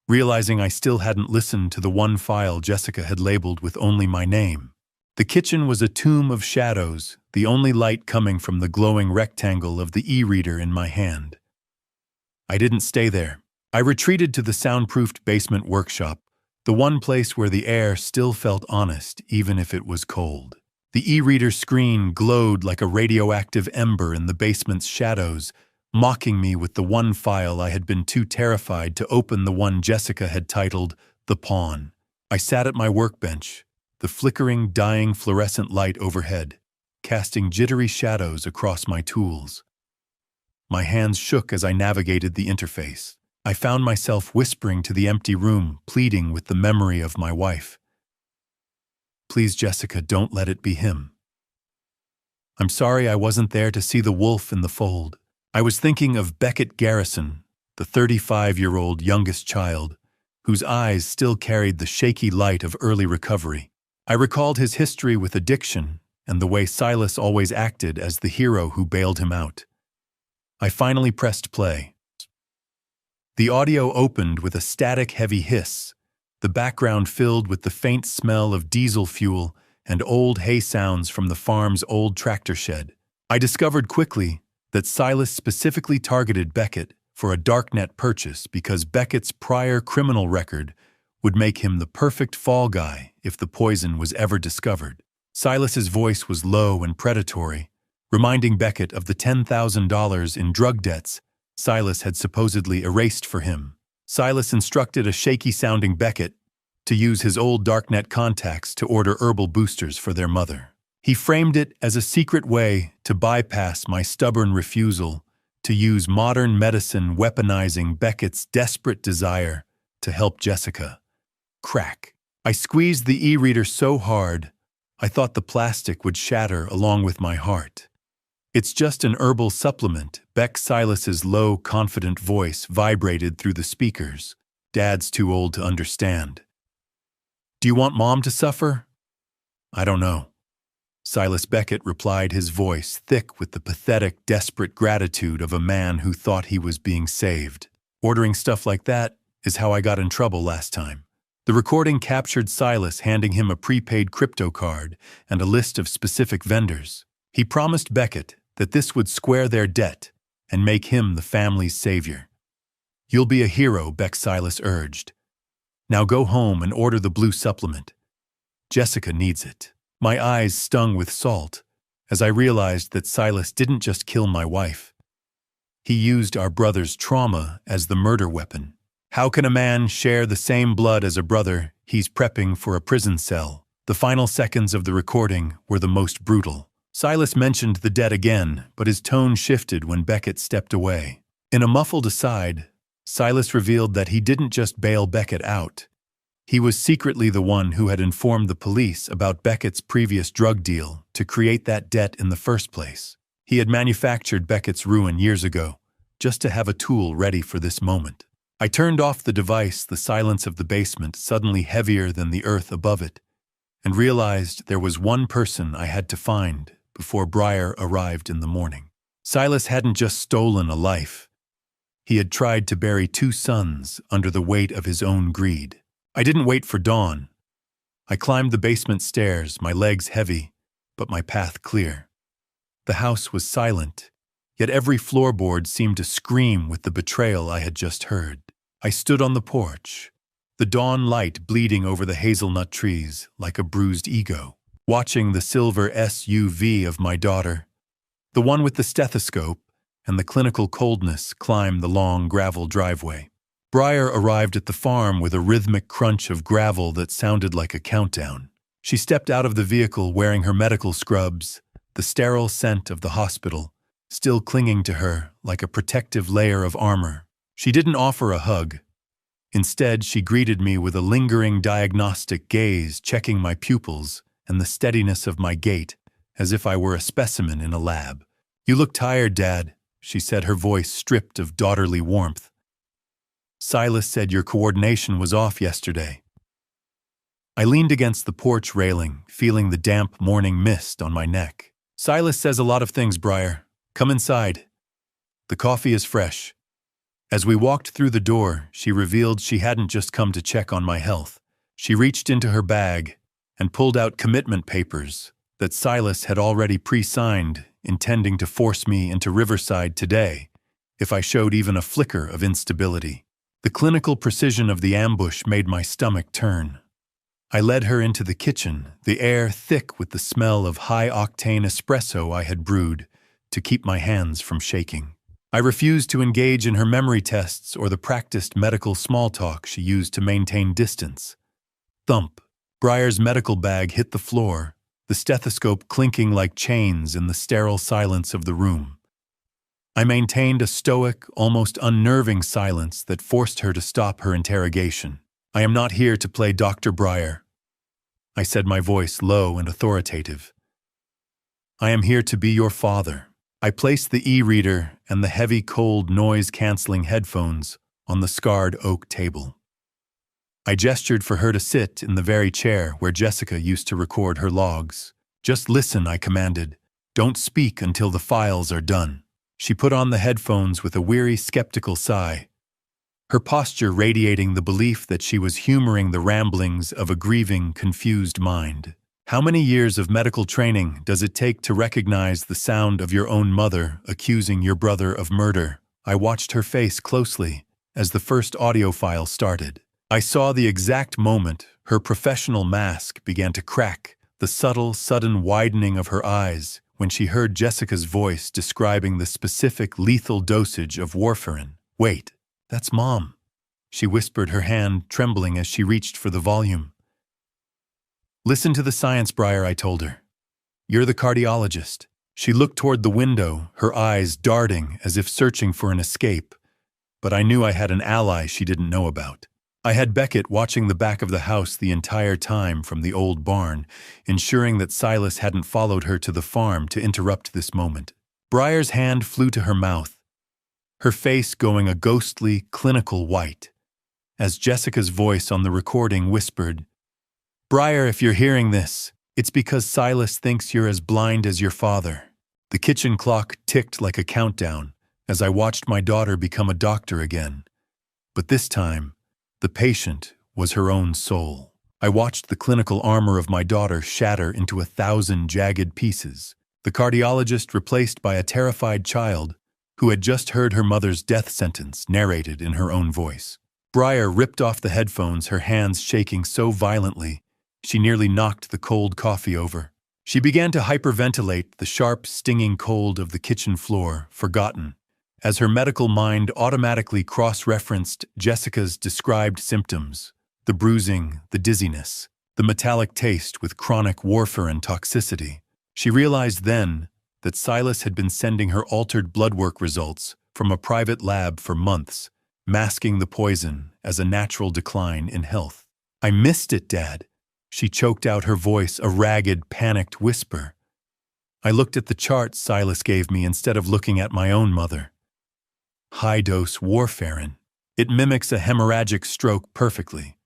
realizing I still hadn't listened to the one file Jessica had labeled with only my name. The kitchen was a tomb of shadows, the only light coming from the glowing rectangle of the e-reader in my hand. I didn't stay there. I retreated to the soundproofed basement workshop, the one place where the air still felt honest even if it was cold. The e-reader screen glowed like a radioactive ember in the basement's shadows, mocking me with the one file I had been too terrified to open, the one Jessica had titled The Pawn. I sat at my workbench, the flickering, dying fluorescent light overhead, casting jittery shadows across my tools. My hands shook as I navigated the interface. I found myself whispering to the empty room, pleading with the memory of my wife. "Please, Jessica, don't let it be him. I'm sorry I wasn't there to see the wolf in the fold." I was thinking of Beckett Garrison, the 35-year-old youngest child, whose eyes still carried the shaky light of early recovery. I recalled his history with addiction and the way Silas always acted as the hero who bailed him out. I finally pressed play. The audio opened with a static, heavy hiss, the background filled with the faint smell of diesel fuel and old hay sounds from the farm's old tractor shed. I discovered quickly that Silas specifically targeted Beckett for a darknet purchase because Beckett's prior criminal record would make him the perfect fall guy if the poison was ever discovered. Silas's voice was low and predatory, reminding Beckett of the $10,000 in drug debts Silas had supposedly erased for him. Silas instructed a shaky-sounding Beckett to use his old darknet contacts to order herbal boosters for their mother. He framed it as a secret way to bypass my stubborn refusal to use modern medicine, weaponizing Beckett's desperate desire to help Jessica. Crack. I squeezed the e-reader so hard, I thought the plastic would shatter along with my heart. "It's just an herbal supplement," Silas's low, confident voice vibrated through the speakers. "Dad's too old to understand." "Do you want Mom to suffer?" "I don't know." Silas Beckett replied, his voice thick with the pathetic, desperate gratitude of a man who thought he was being saved. "Ordering stuff like that is how I got in trouble last time." The recording captured Silas handing him a prepaid crypto card and a list of specific vendors. He promised Beckett that this would square their debt and make him the family's savior. "You'll be a hero," Silas urged. "Now go home and order the blue supplement. Jessica needs it." My eyes stung with salt as I realized that Silas didn't just kill my wife. He used our brother's trauma as the murder weapon. How can a man share the same blood as a brother he's prepping for a prison cell? The final seconds of the recording were the most brutal. Silas mentioned the debt again, but his tone shifted when Beckett stepped away. In a muffled aside, Silas revealed that he didn't just bail Beckett out. He was secretly the one who had informed the police about Beckett's previous drug deal to create that debt in the first place. He had manufactured Beckett's ruin years ago, just to have a tool ready for this moment. I turned off the device, the silence of the basement suddenly heavier than the earth above it, and realized there was one person I had to find before Breyer arrived in the morning. Silas hadn't just stolen a life. He had tried to bury 2 sons under the weight of his own greed. I didn't wait for dawn. I climbed the basement stairs, my legs heavy, but my path clear. The house was silent, yet every floorboard seemed to scream with the betrayal I had just heard. I stood on the porch, the dawn light bleeding over the hazelnut trees like a bruised ego, watching the silver SUV of my daughter, the one with the stethoscope and the clinical coldness, climb the long gravel driveway. Breyer arrived at the farm with a rhythmic crunch of gravel that sounded like a countdown. She stepped out of the vehicle wearing her medical scrubs, the sterile scent of the hospital still clinging to her like a protective layer of armor. She didn't offer a hug. Instead, she greeted me with a lingering diagnostic gaze, checking my pupils and the steadiness of my gait, as if I were a specimen in a lab. "You look tired, Dad," she said, her voice stripped of daughterly warmth. "Silas said your coordination was off yesterday." I leaned against the porch railing, feeling the damp morning mist on my neck. "Silas says a lot of things, Breyer. Come inside. The coffee is fresh." As we walked through the door, she revealed she hadn't just come to check on my health. She reached into her bag and pulled out commitment papers that Silas had already pre-signed, intending to force me into Riverside today if I showed even a flicker of instability. The clinical precision of the ambush made my stomach turn. I led her into the kitchen, the air thick with the smell of high-octane espresso I had brewed to keep my hands from shaking. I refused to engage in her memory tests or the practiced medical small talk she used to maintain distance. Thump. Breyer's medical bag hit the floor, the stethoscope clinking like chains in the sterile silence of the room. I maintained a stoic, almost unnerving silence that forced her to stop her interrogation. "I am not here to play Dr. Breyer," I said, my voice low and authoritative. "I am here to be your father." I placed the e-reader and the heavy, cold, noise-canceling headphones on the scarred oak table. I gestured for her to sit in the very chair where Jessica used to record her logs. "Just listen," I commanded. "Don't speak until the files are done." She put on the headphones with a weary, skeptical sigh, her posture radiating the belief that she was humoring the ramblings of a grieving, confused mind. "How many years of medical training does it take to recognize the sound of your own mother accusing your brother of murder?" I watched her face closely as the first audio file started. I saw the exact moment her professional mask began to crack, the subtle, sudden widening of her eyes when she heard Jessica's voice describing the specific lethal dosage of warfarin. "Wait, that's Mom," she whispered, her hand trembling as she reached for the volume. "Listen to the science, Briar," I told her. "You're the cardiologist." She looked toward the window, her eyes darting as if searching for an escape, but I knew I had an ally she didn't know about. I had Beckett watching the back of the house the entire time from the old barn, ensuring that Silas hadn't followed her to the farm to interrupt this moment. Briar's hand flew to her mouth, her face going a ghostly, clinical white, as Jessica's voice on the recording whispered, "Briar, if you're hearing this, it's because Silas thinks you're as blind as your father." The kitchen clock ticked like a countdown as I watched my daughter become a doctor again. But this time, the patient was her own soul. I watched the clinical armor of my daughter shatter into 1,000 jagged pieces, the cardiologist replaced by a terrified child who had just heard her mother's death sentence narrated in her own voice. Briar ripped off the headphones, her hands shaking so violently she nearly knocked the cold coffee over. She began to hyperventilate, the sharp, stinging cold of the kitchen floor forgotten, as her medical mind automatically cross-referenced Jessica's described symptoms: the bruising, the dizziness, the metallic taste with chronic warfarin toxicity. She realized then that Silas had been sending her altered blood work results from a private lab for months, masking the poison as a natural decline in health. "I missed it, Dad," she choked out, her voice a ragged, panicked whisper. I looked at the chart Silas gave me instead of looking at my own mother. High-dose warfarin. It mimics a hemorrhagic stroke perfectly.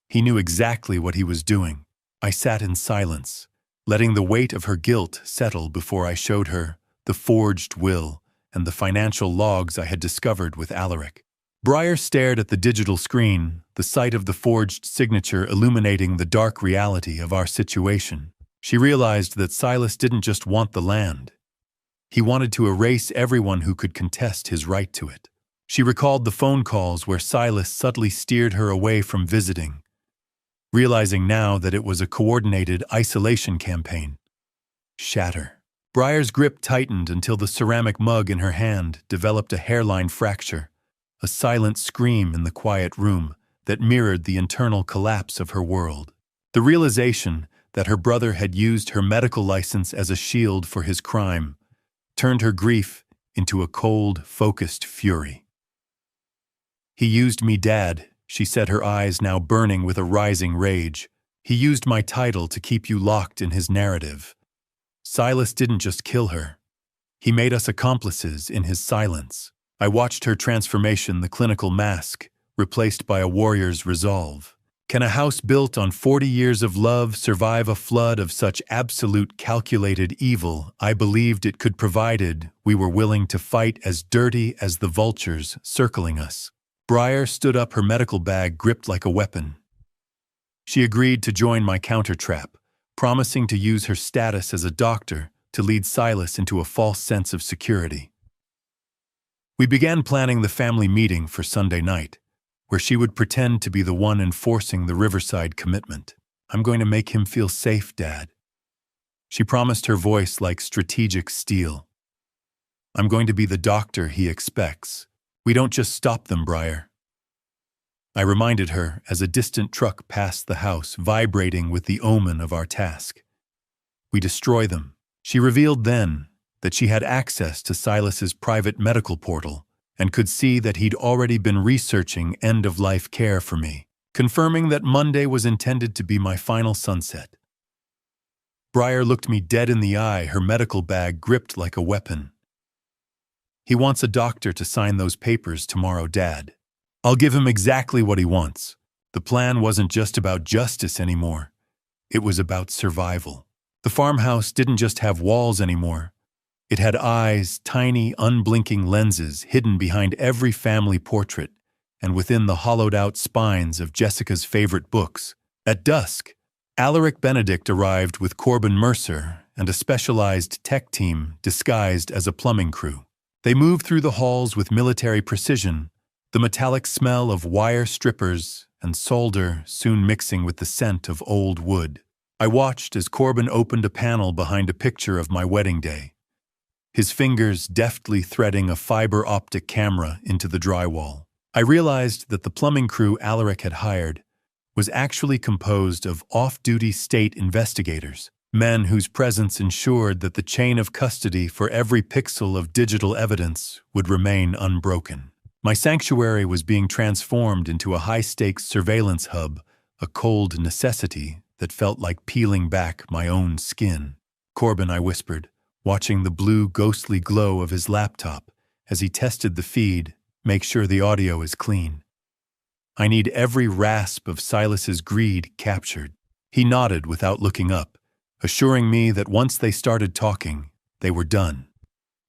He knew exactly what he was doing. I sat in silence, letting the weight of her guilt settle before I showed her the forged will and the financial logs I had discovered with Alaric. Briar stared at the digital screen, the sight of the forged signature illuminating the dark reality of our situation. She realized that Silas didn't just want the land. He wanted to erase everyone who could contest his right to it. She recalled the phone calls where Silas subtly steered her away from visiting, realizing now that it was a coordinated isolation campaign. Shatter. Briar's grip tightened until the ceramic mug in her hand developed a hairline fracture, a silent scream in the quiet room that mirrored the internal collapse of her world. The realization that her brother had used her medical license as a shield for his crime turned her grief into a cold, focused fury. "He used me, Dad," she said, her eyes now burning with a rising rage. "He used my title to keep you locked in his narrative. Silas didn't just kill her. He made us accomplices in his silence." I watched her transformation, the clinical mask, replaced by a warrior's resolve. Can a house built on 40 years of love survive a flood of such absolute calculated evil? I believed it could, provided we were willing to fight as dirty as the vultures circling us. Briar stood up, her medical bag gripped like a weapon. She agreed to join my counter-trap, promising to use her status as a doctor to lead Silas into a false sense of security. We began planning the family meeting for Sunday night, where she would pretend to be the one enforcing the Riverside commitment. "I'm going to make him feel safe, Dad," she promised, her voice like strategic steel. "I'm going to be the doctor he expects. We don't just stop them, Briar," I reminded her as a distant truck passed the house, vibrating with the omen of our task. "We destroy them." She revealed then that she had access to Silas's private medical portal and could see that he'd already been researching end-of-life care for me, confirming that Monday was intended to be my final sunset. Briar looked me dead in the eye, her medical bag gripped like a weapon. "He wants a doctor to sign those papers tomorrow, Dad. I'll give him exactly what he wants." The plan wasn't just about justice anymore. It was about survival. The farmhouse didn't just have walls anymore. It had eyes, tiny, unblinking lenses hidden behind every family portrait and within the hollowed-out spines of Jessica's favorite books. At dusk, Alaric Benedict arrived with Corbin Mercer and a specialized tech team disguised as a plumbing crew. They moved through the halls with military precision, the metallic smell of wire strippers and solder soon mixing with the scent of old wood. I watched as Corbin opened a panel behind a picture of my wedding day, his fingers deftly threading a fiber optic camera into the drywall. I realized that the plumbing crew Alaric had hired was actually composed of off-duty state investigators, men whose presence ensured that the chain of custody for every pixel of digital evidence would remain unbroken. My sanctuary was being transformed into a high-stakes surveillance hub, a cold necessity that felt like peeling back my own skin. "Corbin," I whispered, watching the blue, ghostly glow of his laptop as he tested the feed, make sure the audio is clean. "I need every rasp of Silas's greed captured." He nodded without looking up, assuring me that once they started talking, they were done.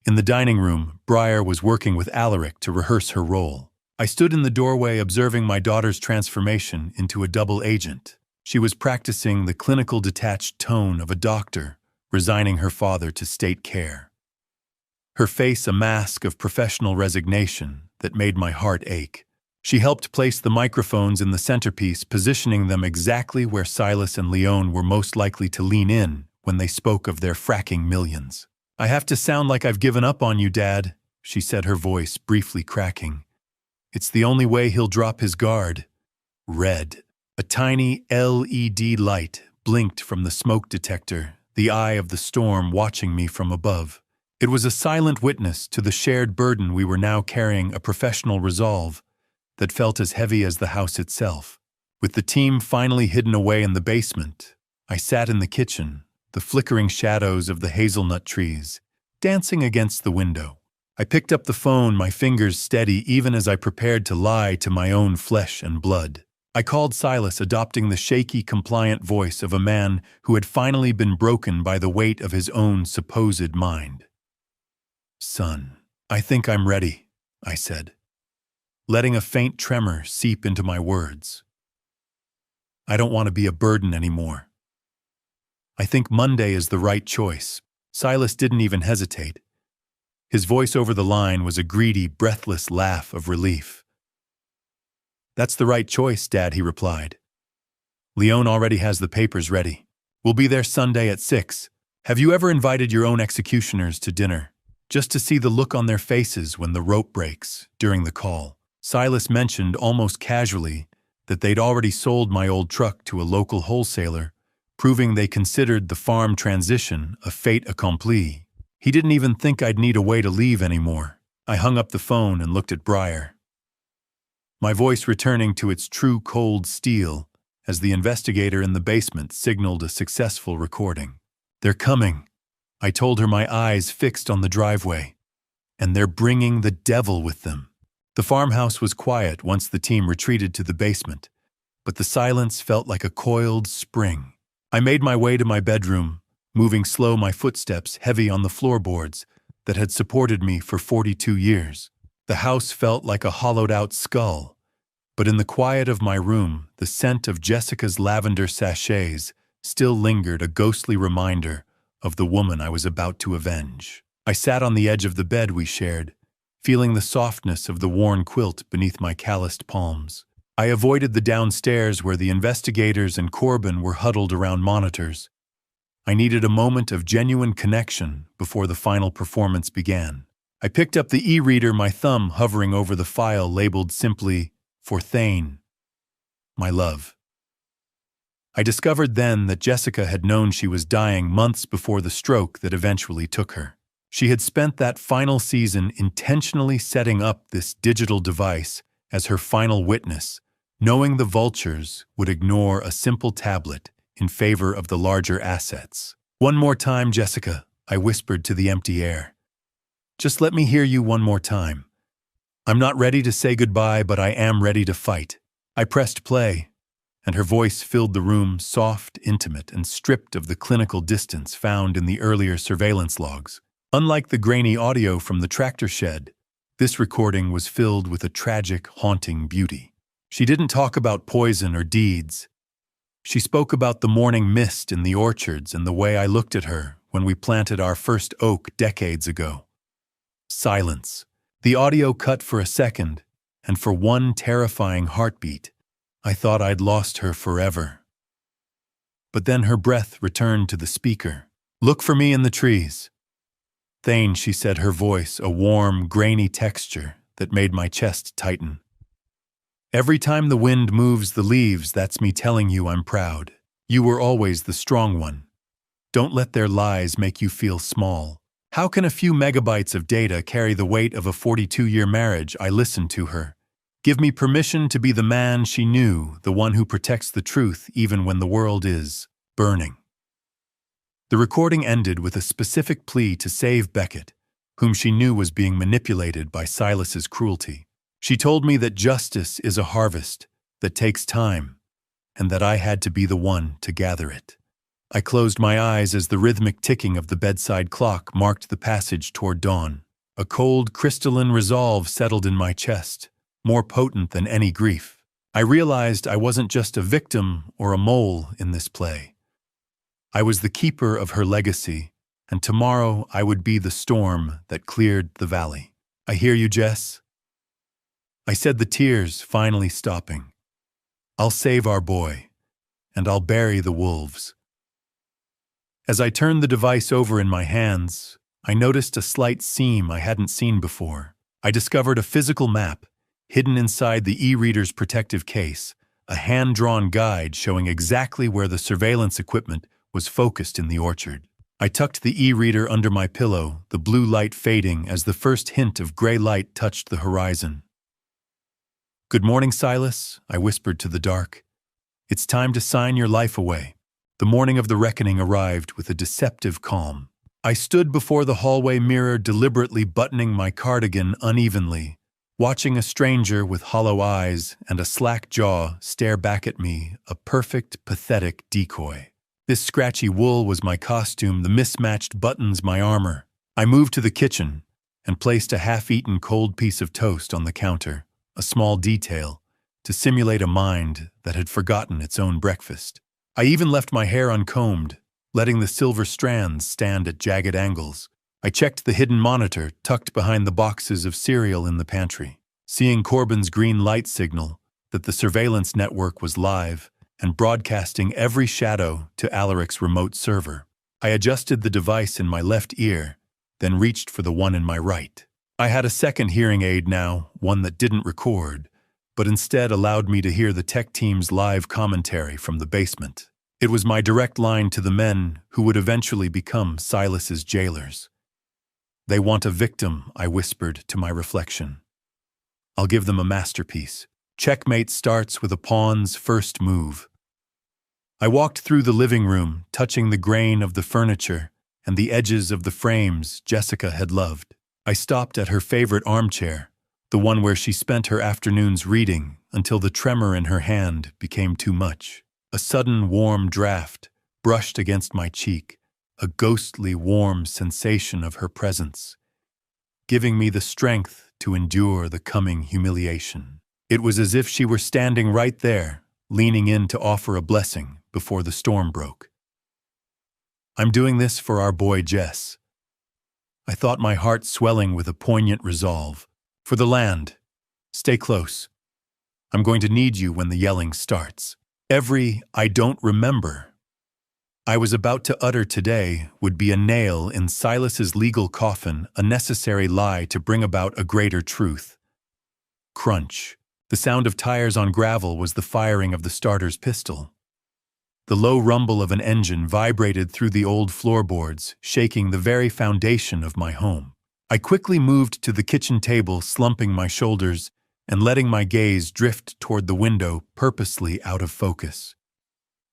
In the dining room, Briar was working with Alaric to rehearse her role. I stood in the doorway observing my daughter's transformation into a double agent. She was practicing the clinical detached tone of a doctor, resigning her father to state care. Her face a mask of professional resignation that made my heart ache. She helped place the microphones in the centerpiece, positioning them exactly where Silas and Leon were most likely to lean in when they spoke of their fracking millions. "I have to sound like I've given up on you, Dad," she said, her voice briefly cracking. "It's the only way he'll drop his guard." Red. A tiny LED light blinked from the smoke detector, the eye of the storm watching me from above. It was a silent witness to the shared burden we were now carrying, a professional resolve that felt as heavy as the house itself. With the team finally hidden away in the basement, I sat in the kitchen, the flickering shadows of the hazelnut trees dancing against the window. I picked up the phone, my fingers steady even as I prepared to lie to my own flesh and blood. I called Silas, adopting the shaky, compliant voice of a man who had finally been broken by the weight of his own supposed mind. "Son, I think I'm ready," I said, letting a faint tremor seep into my words. "I don't want to be a burden anymore. I think Monday is the right choice." Silas didn't even hesitate. His voice over the line was a greedy, breathless laugh of relief. "That's the right choice, Dad," he replied. "Leon already has the papers ready. We'll be there Sunday at 6. Have you ever invited your own executioners to dinner, just to see the look on their faces when the rope breaks during the call?" Silas mentioned almost casually that they'd already sold my old truck to a local wholesaler, proving they considered the farm transition a fait accompli. He didn't even think I'd need a way to leave anymore. I hung up the phone and looked at Briar, my voice returning to its true cold steel as the investigator in the basement signaled a successful recording. "They're coming," I told her, my eyes fixed on the driveway. "And they're bringing the devil with them." The farmhouse was quiet once the team retreated to the basement, but the silence felt like a coiled spring. I made my way to my bedroom, moving slow, my footsteps heavy on the floorboards that had supported me for 42 years. The house felt like a hollowed-out skull, but in the quiet of my room, the scent of Jessica's lavender sachets still lingered, a ghostly reminder of the woman I was about to avenge. I sat on the edge of the bed we shared, feeling the softness of the worn quilt beneath my calloused palms. I avoided the downstairs where the investigators and Corbin were huddled around monitors. I needed a moment of genuine connection before the final performance began. I picked up the e-reader, my thumb hovering over the file labeled simply, "For Thane, my love." I discovered then that Jessica had known she was dying months before the stroke that eventually took her. She had spent that final season intentionally setting up this digital device as her final witness, knowing the vultures would ignore a simple tablet in favor of the larger assets. "One more time, Jessica," I whispered to the empty air. "Just let me hear you one more time. I'm not ready to say goodbye, but I am ready to fight." I pressed play, and her voice filled the room, soft, intimate, and stripped of the clinical distance found in the earlier surveillance logs. Unlike the grainy audio from the tractor shed, this recording was filled with a tragic, haunting beauty. She didn't talk about poison or deeds. She spoke about the morning mist in the orchards and the way I looked at her when we planted our first oak decades ago. Silence. The audio cut for a second, and for one terrifying heartbeat, I thought I'd lost her forever. But then her breath returned to the speaker. "Look for me in the trees." "Thane," she said, her voice a warm, grainy texture that made my chest tighten. "Every time the wind moves the leaves, that's me telling you I'm proud. You were always the strong one. Don't let their lies make you feel small. How can a few megabytes of data carry the weight of a 42-year marriage?" I listened to her. "Give me permission to be the man she knew, the one who protects the truth even when the world is burning." The recording ended with a specific plea to save Beckett, whom she knew was being manipulated by Silas's cruelty. She told me that justice is a harvest that takes time, and that I had to be the one to gather it. I closed my eyes as the rhythmic ticking of the bedside clock marked the passage toward dawn. A cold, crystalline resolve settled in my chest, more potent than any grief. I realized I wasn't just a victim or a mole in this play. I was the keeper of her legacy, and tomorrow I would be the storm that cleared the valley. "I hear you, Jess," I said, the tears finally stopping. "I'll save our boy, and I'll bury the wolves." As I turned the device over in my hands, I noticed a slight seam I hadn't seen before. I discovered a physical map, hidden inside the e-reader's protective case, a hand-drawn guide showing exactly where the surveillance equipment was focused in the orchard. I tucked the e-reader under my pillow, the blue light fading as the first hint of gray light touched the horizon. "Good morning, Silas," I whispered to the dark. "It's time to sign your life away." The morning of the reckoning arrived with a deceptive calm. I stood before the hallway mirror, deliberately buttoning my cardigan unevenly, watching a stranger with hollow eyes and a slack jaw stare back at me, a perfect, pathetic decoy. This scratchy wool was my costume, the mismatched buttons my armor. I moved to the kitchen and placed a half-eaten cold piece of toast on the counter, a small detail, to simulate a mind that had forgotten its own breakfast. I even left my hair uncombed, letting the silver strands stand at jagged angles. I checked the hidden monitor tucked behind the boxes of cereal in the pantry, seeing Corbin's green light signal that the surveillance network was live and broadcasting every shadow to Alaric's remote server. I adjusted the device in my left ear, then reached for the one in my right. I had a second hearing aid now, one that didn't record, but instead allowed me to hear the tech team's live commentary from the basement. It was my direct line to the men who would eventually become Silas's jailers. "They want a victim," I whispered to my reflection. "I'll give them a masterpiece. Checkmate starts with a pawn's first move." I walked through the living room, touching the grain of the furniture and the edges of the frames Jessica had loved. I stopped at her favorite armchair, the one where she spent her afternoons reading until the tremor in her hand became too much. A sudden warm draft brushed against my cheek, a ghostly warm sensation of her presence, giving me the strength to endure the coming humiliation. It was as if she were standing right there, leaning in to offer a blessing before the storm broke. "I'm doing this for our boy Jess," I thought, my heart swelling with a poignant resolve. "For the land. Stay close. I'm going to need you when the yelling starts." Every "I don't remember" I was about to utter today would be a nail in Silas's legal coffin, a necessary lie to bring about a greater truth. Crunch. The sound of tires on gravel was the firing of the starter's pistol. The low rumble of an engine vibrated through the old floorboards, shaking the very foundation of my home. I quickly moved to the kitchen table, slumping my shoulders and letting my gaze drift toward the window, purposely out of focus.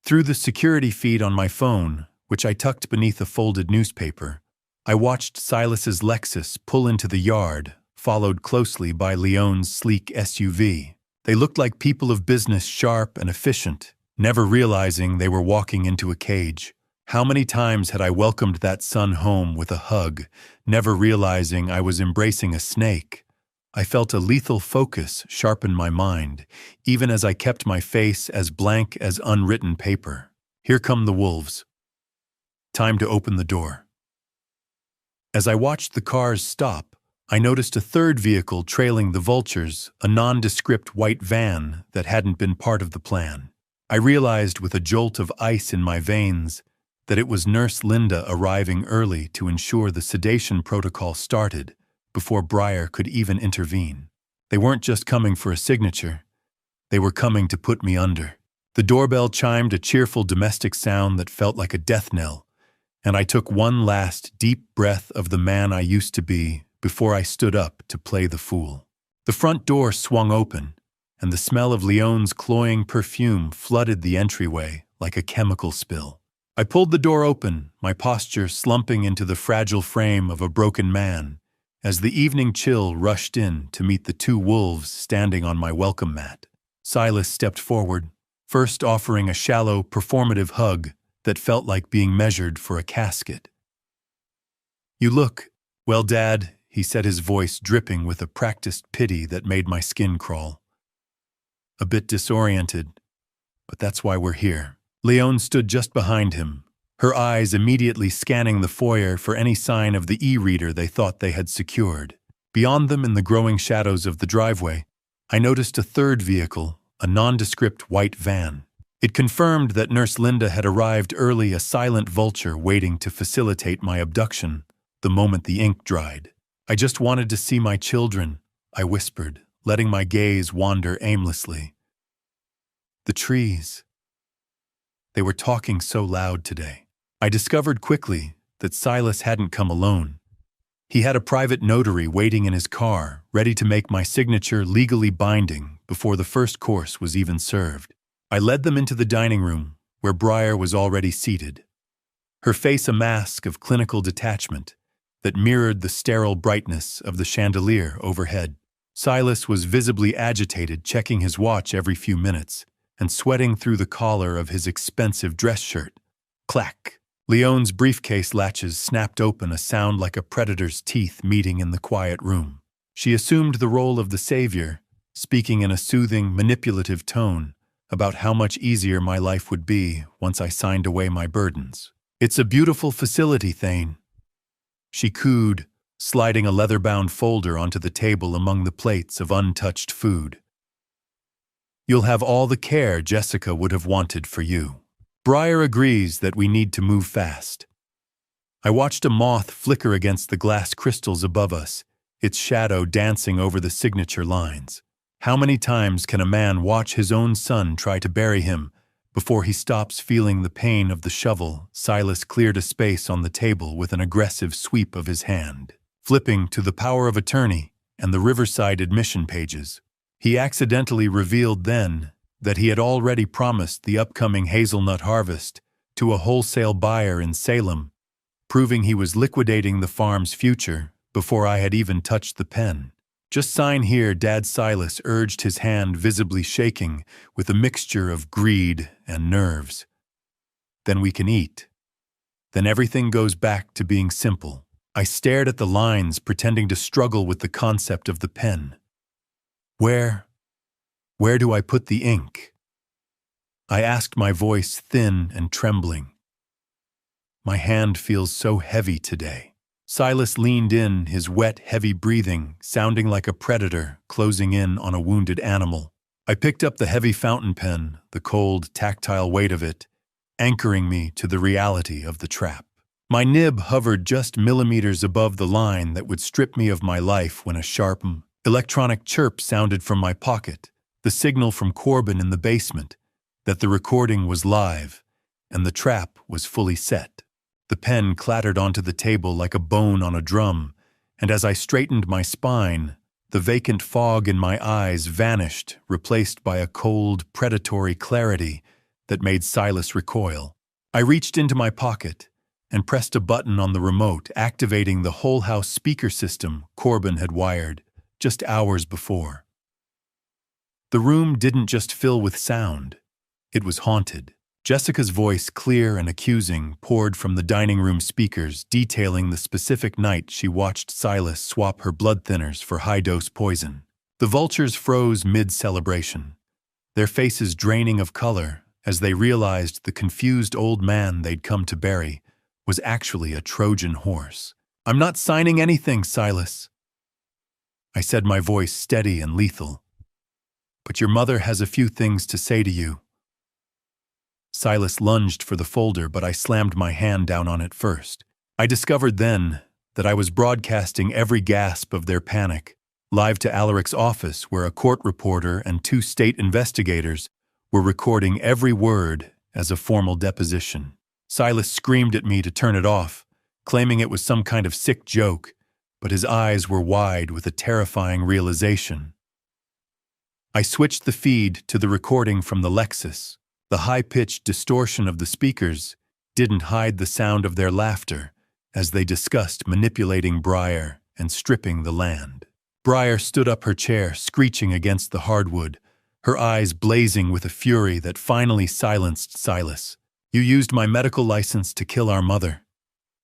Through the security feed on my phone, which I tucked beneath a folded newspaper, I watched Silas's Lexus pull into the yard, followed closely by Leon's sleek SUV. They looked like people of business, sharp and efficient, never realizing they were walking into a cage. How many times had I welcomed that son home with a hug, never realizing I was embracing a snake? I felt a lethal focus sharpen my mind, even as I kept my face as blank as unwritten paper. Here come the wolves. Time to open the door. As I watched the cars stop, I noticed a third vehicle trailing the vultures, a nondescript white van that hadn't been part of the plan. I realized with a jolt of ice in my veins that it was Nurse Linda arriving early to ensure the sedation protocol started before Briar could even intervene. They weren't just coming for a signature, they were coming to put me under. The doorbell chimed a cheerful domestic sound that felt like a death knell, and I took one last deep breath of the man I used to be before I stood up to play the fool. The front door swung open, and the smell of Leon's cloying perfume flooded the entryway like a chemical spill. I pulled the door open, my posture slumping into the fragile frame of a broken man, as the evening chill rushed in to meet the two wolves standing on my welcome mat. Silas stepped forward, first offering a shallow, performative hug that felt like being measured for a casket. "You look, well, Dad," he said, his voice dripping with a practiced pity that made my skin crawl. "A bit disoriented, but that's why we're here." Leon stood just behind him, her eyes immediately scanning the foyer for any sign of the e-reader they thought they had secured. Beyond them, in the growing shadows of the driveway, I noticed a third vehicle, a nondescript white van. It confirmed that Nurse Linda had arrived early, a silent vulture waiting to facilitate my abduction the moment the ink dried. "I just wanted to see my children," I whispered, letting my gaze wander aimlessly. The trees. They were talking so loud today. I discovered quickly that Silas hadn't come alone. He had a private notary waiting in his car, ready to make my signature legally binding before the first course was even served. I led them into the dining room, where Briar was already seated, her face a mask of clinical detachment that mirrored the sterile brightness of the chandelier overhead. Silas was visibly agitated, checking his watch every few minutes and sweating through the collar of his expensive dress shirt. Clack! Leon's briefcase latches snapped open, a sound like a predator's teeth meeting in the quiet room. She assumed the role of the savior, speaking in a soothing, manipulative tone about how much easier my life would be once I signed away my burdens. "It's a beautiful facility, Thane," she cooed, sliding a leather-bound folder onto the table among the plates of untouched food. "You'll have all the care Jessica would have wanted for you. Briar agrees that we need to move fast." I watched a moth flicker against the glass crystals above us, its shadow dancing over the signature lines. How many times can a man watch his own son try to bury him before he stops feeling the pain of the shovel? Silas cleared a space on the table with an aggressive sweep of his hand, flipping to the power of attorney and the Riverside admission pages. He accidentally revealed then that he had already promised the upcoming hazelnut harvest to a wholesale buyer in Salem, proving he was liquidating the farm's future before I had even touched the pen. "Just sign here," Dad. Silas urged, his hand visibly shaking with a mixture of greed and nerves. "Then we can eat. Then everything goes back to being simple." I stared at the lines, pretending to struggle with the concept of the pen. Where do I put the ink?" I asked, my voice thin and trembling. "My hand feels so heavy today." Silas leaned in, his wet, heavy breathing sounding like a predator closing in on a wounded animal. I picked up the heavy fountain pen, the cold, tactile weight of it, anchoring me to the reality of the trap. My nib hovered just millimeters above the line that would strip me of my life when a sharp, electronic chirp sounded from my pocket, the signal from Corbin in the basement that the recording was live and the trap was fully set. The pen clattered onto the table like a bone on a drum, and as I straightened my spine, the vacant fog in my eyes vanished, replaced by a cold, predatory clarity that made Silas recoil. I reached into my pocket and pressed a button on the remote, activating the whole house speaker system Corbin had wired just hours before. The room didn't just fill with sound, it was haunted. Jessica's voice, clear and accusing, poured from the dining room speakers, detailing the specific night she watched Silas swap her blood thinners for high-dose poison. The vultures froze mid-celebration, their faces draining of color as they realized the confused old man they'd come to bury was actually a Trojan horse. "I'm not signing anything, Silas," I said, my voice steady and lethal. "But your mother has a few things to say to you." Silas lunged for the folder, but I slammed my hand down on it first. I discovered then that I was broadcasting every gasp of their panic, live to Alaric's office, where a court reporter and 2 state investigators were recording every word as a formal deposition. Silas screamed at me to turn it off, claiming it was some kind of sick joke, but his eyes were wide with a terrifying realization. I switched the feed to the recording from the Lexus. The high-pitched distortion of the speakers didn't hide the sound of their laughter as they discussed manipulating Briar and stripping the land. Briar stood up her chair, screeching against the hardwood, her eyes blazing with a fury that finally silenced Silas. "You used my medical license to kill our mother."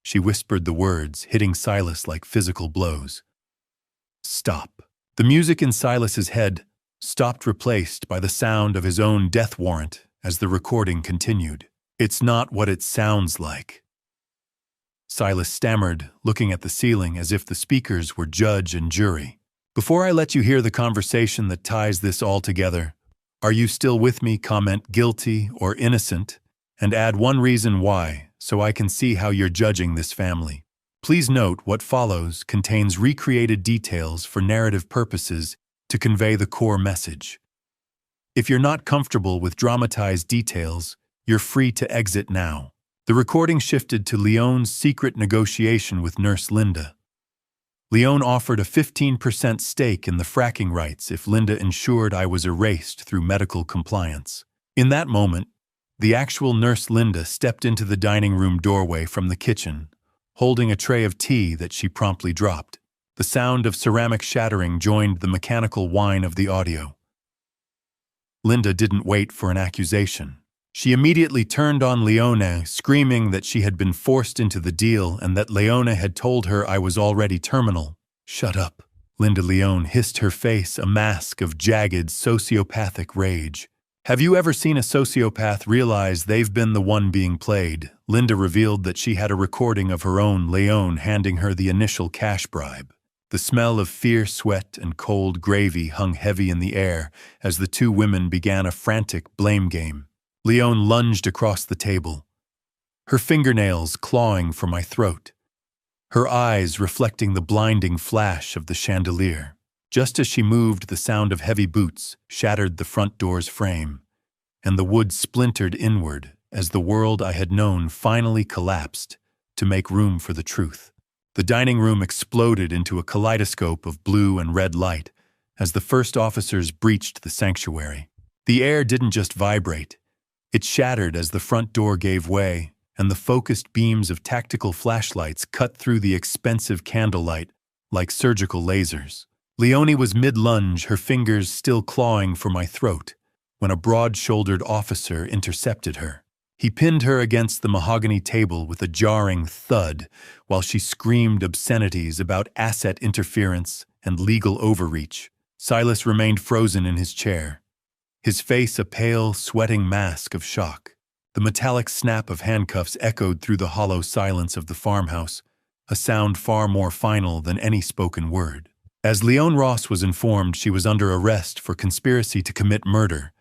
She whispered the words, hitting Silas like physical blows. "Stop." The music in Silas's head stopped, replaced by the sound of his own death warrant as the recording continued. "It's not what it sounds like." Silas stammered, looking at the ceiling as if the speakers were judge and jury. "Before I let you hear the conversation that ties this all together, are you still with me? Comment guilty or innocent, and add 1 reason why, so I can see how you're judging this family. Please note what follows contains recreated details for narrative purposes to convey the core message. If you're not comfortable with dramatized details, you're free to exit now." The recording shifted to Leone's secret negotiation with Nurse Linda. Leone offered a 15% stake in the fracking rights if Linda ensured I was erased through medical compliance. In that moment, the actual Nurse Linda stepped into the dining room doorway from the kitchen, holding a tray of tea that she promptly dropped. The sound of ceramic shattering joined the mechanical whine of the audio. Linda didn't wait for an accusation. She immediately turned on Leone, screaming that she had been forced into the deal and that Leone had told her I was already terminal. "Shut up." Linda Leone hissed, her face a mask of jagged, sociopathic rage. "Have you ever seen a sociopath realize they've been the one being played?" Linda revealed that she had a recording of her own Leone handing her the initial cash bribe. The smell of fierce sweat and cold gravy hung heavy in the air as the 2 women began a frantic blame game. Leone lunged across the table, her fingernails clawing for my throat, her eyes reflecting the blinding flash of the chandelier. Just as she moved, the sound of heavy boots shattered the front door's frame, and the wood splintered inward as the world I had known finally collapsed to make room for the truth. The dining room exploded into a kaleidoscope of blue and red light as the first officers breached the sanctuary. The air didn't just vibrate. It shattered as the front door gave way, and the focused beams of tactical flashlights cut through the expensive candlelight like surgical lasers. Leone was mid-lunge, her fingers still clawing for my throat, when a broad-shouldered officer intercepted her. He pinned her against the mahogany table with a jarring thud while she screamed obscenities about asset interference and legal overreach. Silas remained frozen in his chair, his face a pale, sweating mask of shock. The metallic snap of handcuffs echoed through the hollow silence of the farmhouse, a sound far more final than any spoken word. As Leone Ross was informed she was under arrest for conspiracy to commit murder,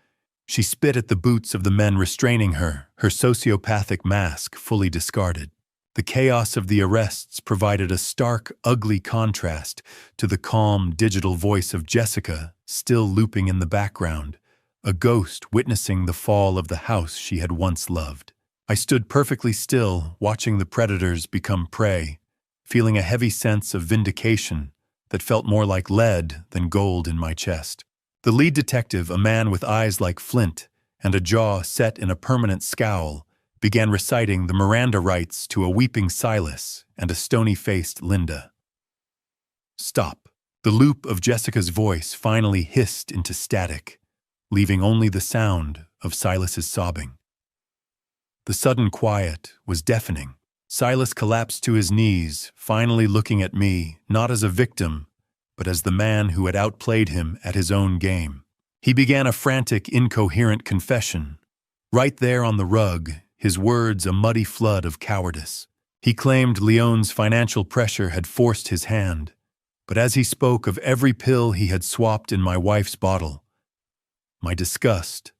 she spit at the boots of the men restraining her, her sociopathic mask fully discarded. The chaos of the arrests provided a stark, ugly contrast to the calm, digital voice of Jessica still looping in the background, a ghost witnessing the fall of the house she had once loved. I stood perfectly still, watching the predators become prey, feeling a heavy sense of vindication that felt more like lead than gold in my chest. The lead detective, a man with eyes like flint and a jaw set in a permanent scowl, began reciting the Miranda rights to a weeping Silas and a stony-faced Linda. "Stop." The loop of Jessica's voice finally hissed into static, leaving only the sound of Silas's sobbing. The sudden quiet was deafening. Silas collapsed to his knees, finally looking at me, not as a victim, but as the man who had outplayed him at his own game. He began a frantic, incoherent confession. Right there on the rug, his words a muddy flood of cowardice. He claimed Leone's financial pressure had forced his hand, but as he spoke of every pill he had swapped in my wife's bottle, my disgust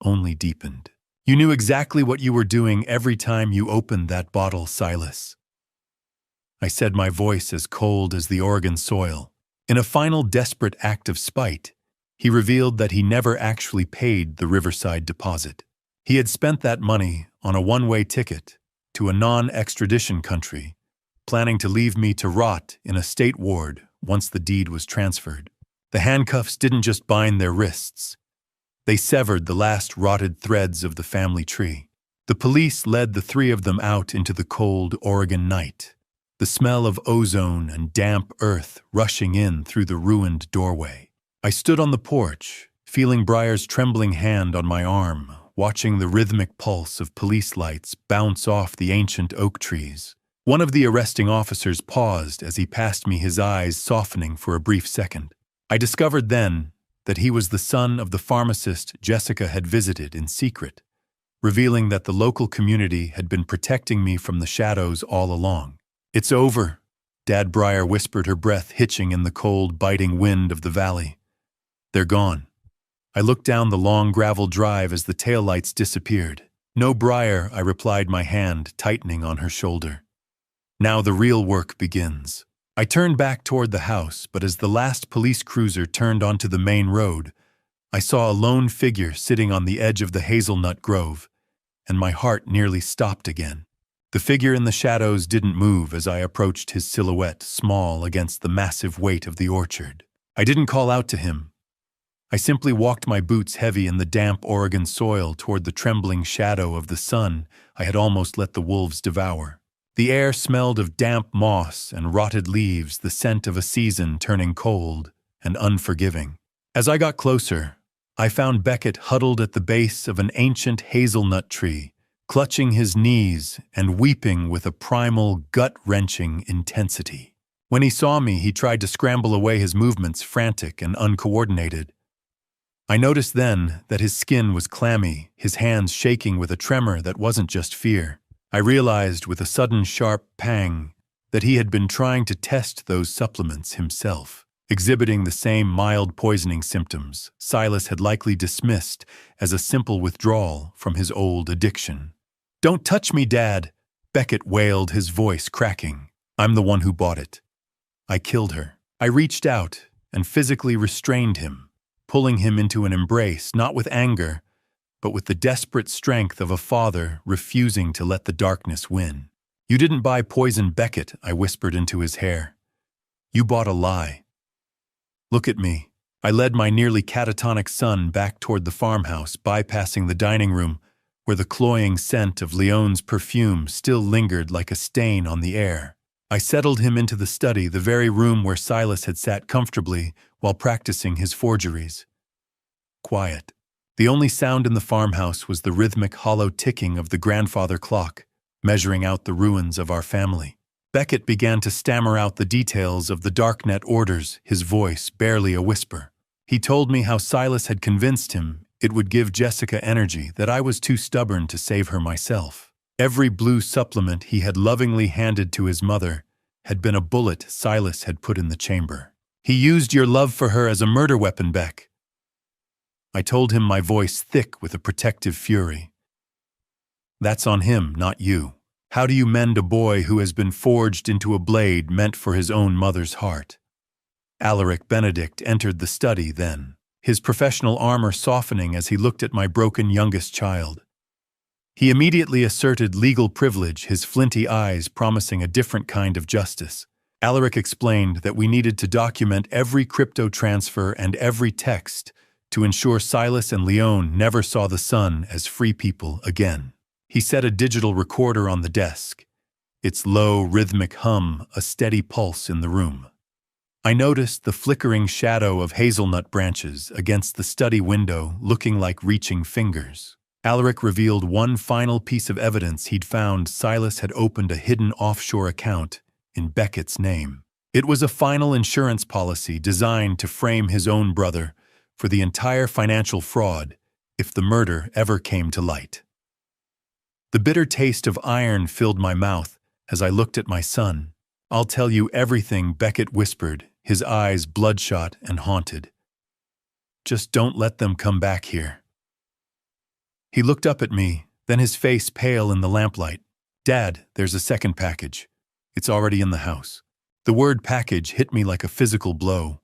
only deepened. You knew exactly what you were doing every time you opened that bottle, Silas. I said, my voice as cold as the Oregon soil. In a final desperate act of spite, he revealed that he never actually paid the Riverside deposit. He had spent that money on a one-way ticket to a non-extradition country, planning to leave me to rot in a state ward once the deed was transferred. The handcuffs didn't just bind their wrists. They severed the last rotted threads of the family tree. The police led the three of them out into the cold Oregon night, the smell of ozone and damp earth rushing in through the ruined doorway. I stood on the porch, feeling Briar's trembling hand on my arm, watching the rhythmic pulse of police lights bounce off the ancient oak trees. One of the arresting officers paused as he passed me, his eyes softening for a brief second. I discovered then that he was the son of the pharmacist Jessica had visited in secret, revealing that the local community had been protecting me from the shadows all along. "It's over," Dad Briar whispered, her breath hitching in the cold, biting wind of the valley. "They're gone." I looked down the long gravel drive as the taillights disappeared. "No, Briar," I replied, my hand tightening on her shoulder. "Now the real work begins." I turned back toward the house, but as the last police cruiser turned onto the main road, I saw a lone figure sitting on the edge of the hazelnut grove, and my heart nearly stopped again. The figure in the shadows didn't move as I approached his silhouette, small against the massive weight of the orchard. I didn't call out to him. I simply walked, my boots heavy in the damp Oregon soil, toward the trembling shadow of the sun I had almost let the wolves devour. The air smelled of damp moss and rotted leaves, the scent of a season turning cold and unforgiving. As I got closer, I found Beckett huddled at the base of an ancient hazelnut tree, clutching his knees and weeping with a primal, gut-wrenching intensity. When he saw me, he tried to scramble away, his movements frantic and uncoordinated. I noticed then that his skin was clammy, his hands shaking with a tremor that wasn't just fear. I realized with a sudden sharp pang that he had been trying to test those supplements himself, exhibiting the same mild poisoning symptoms Silas had likely dismissed as a simple withdrawal from his old addiction. "Don't touch me, Dad," Beckett wailed, his voice cracking. "I'm the one who bought it. I killed her." I reached out and physically restrained him, pulling him into an embrace, not with anger, but with the desperate strength of a father refusing to let the darkness win. "You didn't buy poison, Beckett," I whispered into his hair. "You bought a lie. Look at me." I led my nearly catatonic son back toward the farmhouse, bypassing the dining room, where the cloying scent of Leon's perfume still lingered like a stain on the air. I settled him into the study, the very room where Silas had sat comfortably while practicing his forgeries. Quiet. The only sound in the farmhouse was the rhythmic, hollow ticking of the grandfather clock, measuring out the ruins of our family. Beckett began to stammer out the details of the darknet orders, his voice barely a whisper. He told me how Silas had convinced him it would give Jessica energy, that I was too stubborn to save her myself. Every blue supplement he had lovingly handed to his mother had been a bullet Silas had put in the chamber. "He used your love for her as a murder weapon, Beck," I told him, my voice thick with a protective fury. "That's on him, not you. How do you mend a boy who has been forged into a blade meant for his own mother's heart?" Alaric Benedict entered the study then, his professional armor softening as he looked at my broken youngest child. He immediately asserted legal privilege, his flinty eyes promising a different kind of justice. Alaric explained that we needed to document every crypto transfer and every text to ensure Silas and Leon never saw the sun as free people again. He set a digital recorder on the desk, its low, rhythmic hum a steady pulse in the room. I noticed the flickering shadow of hazelnut branches against the study window, looking like reaching fingers. Alaric revealed one final piece of evidence he'd found: Silas had opened a hidden offshore account in Beckett's name. It was a final insurance policy designed to frame his own brother for the entire financial fraud if the murder ever came to light. The bitter taste of iron filled my mouth as I looked at my son. "I'll tell you everything," Beckett whispered, his eyes bloodshot and haunted. "Just don't let them come back here." He looked up at me, then his face pale in the lamplight. "Dad, there's a second package. It's already in the house." The word package hit me like a physical blow,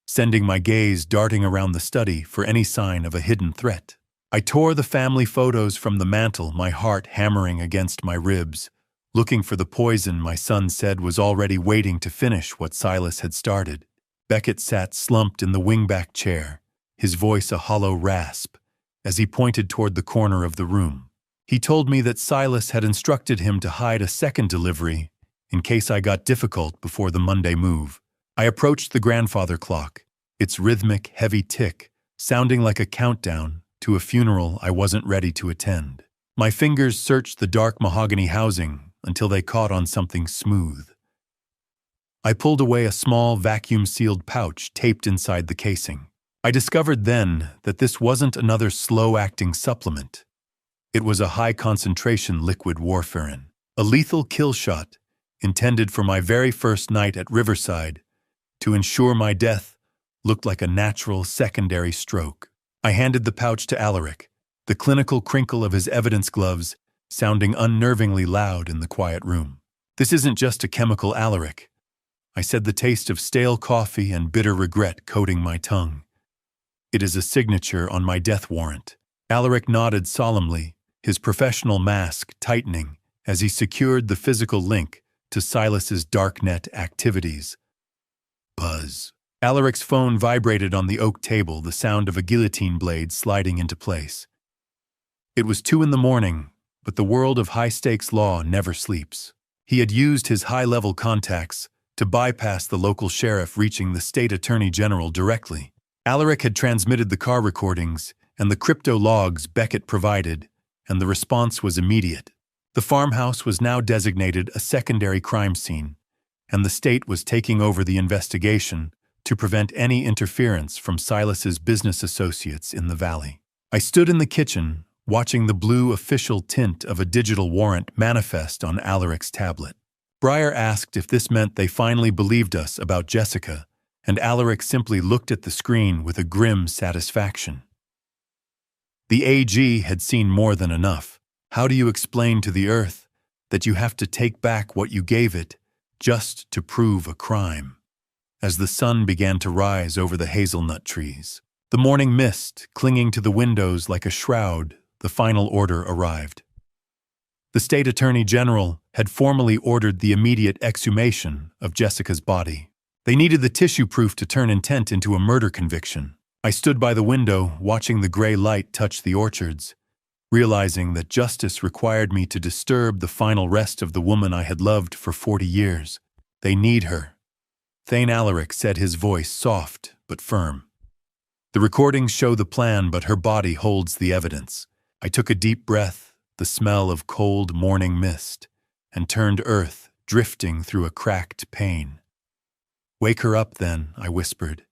sending my gaze darting around the study for any sign of a hidden threat. I tore the family photos from the mantel, my heart hammering against my ribs, looking for the poison my son said was already waiting to finish what Silas had started. Beckett sat slumped in the wingback chair, his voice a hollow rasp, as he pointed toward the corner of the room. He told me that Silas had instructed him to hide a second delivery in case I got difficult before the Monday move. I approached the grandfather clock, its rhythmic, heavy tick sounding like a countdown to a funeral I wasn't ready to attend. My fingers searched the dark mahogany housing until they caught on something smooth. I pulled away a small, vacuum-sealed pouch taped inside the casing. I discovered then that this wasn't another slow-acting supplement. It was a high-concentration liquid warfarin, a lethal kill shot intended for my very first night at Riverside to ensure my death looked like a natural secondary stroke. I handed the pouch to Alaric, the clinical crinkle of his evidence gloves sounding unnervingly loud in the quiet room. "This isn't just a chemical, Alaric," I said, the taste of stale coffee and bitter regret coating my tongue. "It is a signature on my death warrant." Alaric nodded solemnly, his professional mask tightening as he secured the physical link to Silas's darknet activities. Buzz. Alaric's phone vibrated on the oak table, the sound of a guillotine blade sliding into place. It was 2 a.m, but the world of high-stakes law never sleeps. He had used his high-level contacts to bypass the local sheriff, reaching the state attorney general directly. Alaric had transmitted the car recordings and the crypto logs Beckett provided, and the response was immediate. The farmhouse was now designated a secondary crime scene, and the state was taking over the investigation to prevent any interference from Silas's business associates in the valley. I stood in the kitchen, watching the blue official tint of a digital warrant manifest on Alaric's tablet. Breyer asked if this meant they finally believed us about Jessica, and Alaric simply looked at the screen with a grim satisfaction. The AG had seen more than enough. How do you explain to the earth that you have to take back what you gave it just to prove a crime? As the sun began to rise over the hazelnut trees, the morning mist clinging to the windows like a shroud, the final order arrived. The state attorney general had formally ordered the immediate exhumation of Jessica's body. They needed the tissue proof to turn intent into a murder conviction. I stood by the window, watching the gray light touch the orchards, realizing that justice required me to disturb the final rest of the woman I had loved for 40 years. They need her. Thane Alaric said, his voice soft but firm. The recordings show the plan, but her body holds the evidence. I took a deep breath, the smell of cold morning mist, and turned earth, drifting through a cracked pane. "Wake her up then," I whispered.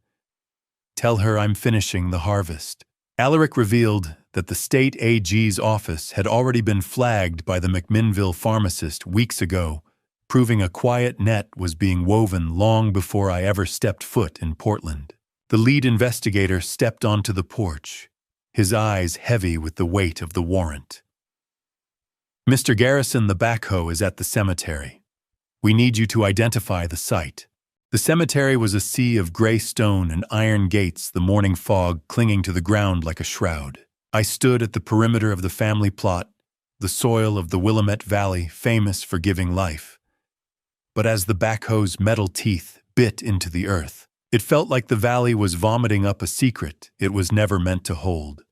"Tell her I'm finishing the harvest." Alaric revealed that the state AG's office had already been flagged by the McMinnville pharmacist weeks ago, proving a quiet net was being woven long before I ever stepped foot in Portland. The lead investigator stepped onto the porch, his eyes heavy with the weight of the warrant. "Mr. Garrison, the backhoe is at the cemetery. We need you to identify the site." The cemetery was a sea of gray stone and iron gates, the morning fog clinging to the ground like a shroud. I stood at the perimeter of the family plot, the soil of the Willamette Valley famous for giving life. But as the backhoe's metal teeth bit into the earth, it felt like the valley was vomiting up a secret it was never meant to hold.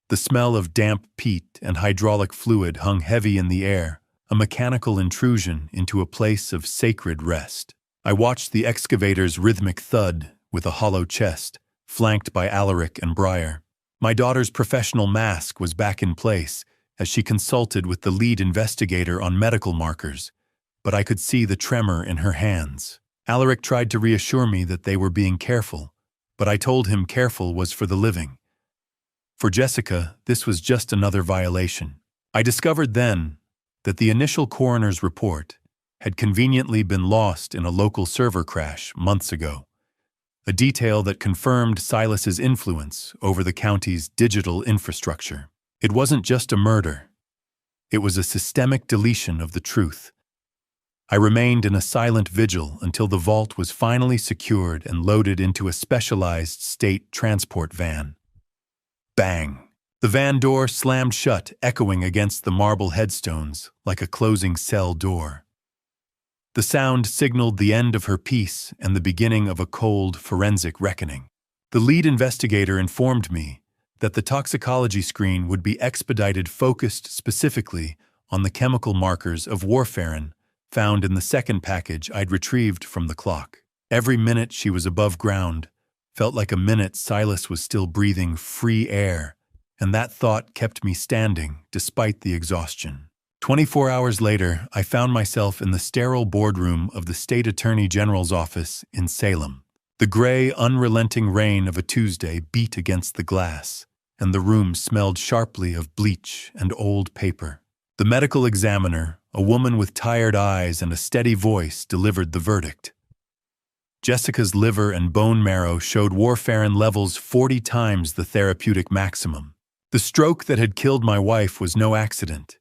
The smell of damp peat and hydraulic fluid hung heavy in the air, a mechanical intrusion into a place of sacred rest. I watched the excavator's rhythmic thud with a hollow chest, flanked by Alaric and Breyer. My daughter's professional mask was back in place as she consulted with the lead investigator on medical markers, but I could see the tremor in her hands. Alaric tried to reassure me that they were being careful, but I told him careful was for the living. For Jessica, this was just another violation. I discovered then that the initial coroner's report had conveniently been lost in a local server crash months ago, a detail that confirmed Silas's influence over the county's digital infrastructure. It wasn't just a murder. It was a systemic deletion of the truth. I remained in a silent vigil until the vault was finally secured and loaded into a specialized state transport van. Bang! The van door slammed shut, echoing against the marble headstones like a closing cell door. The sound signaled the end of her piece and the beginning of a cold, forensic reckoning. The lead investigator informed me that the toxicology screen would be expedited, focused specifically on the chemical markers of warfarin found in the second package I'd retrieved from the clock. Every minute she was above ground felt like a minute Silas was still breathing free air, and that thought kept me standing despite the exhaustion. 24 hours later, I found myself in the sterile boardroom of the State Attorney General's office in Salem. The gray, unrelenting rain of a Tuesday beat against the glass, and the room smelled sharply of bleach and old paper. The medical examiner, a woman with tired eyes and a steady voice, delivered the verdict. Jessica's liver and bone marrow showed warfarin levels 40 times the therapeutic maximum. The stroke that had killed my wife was no accident.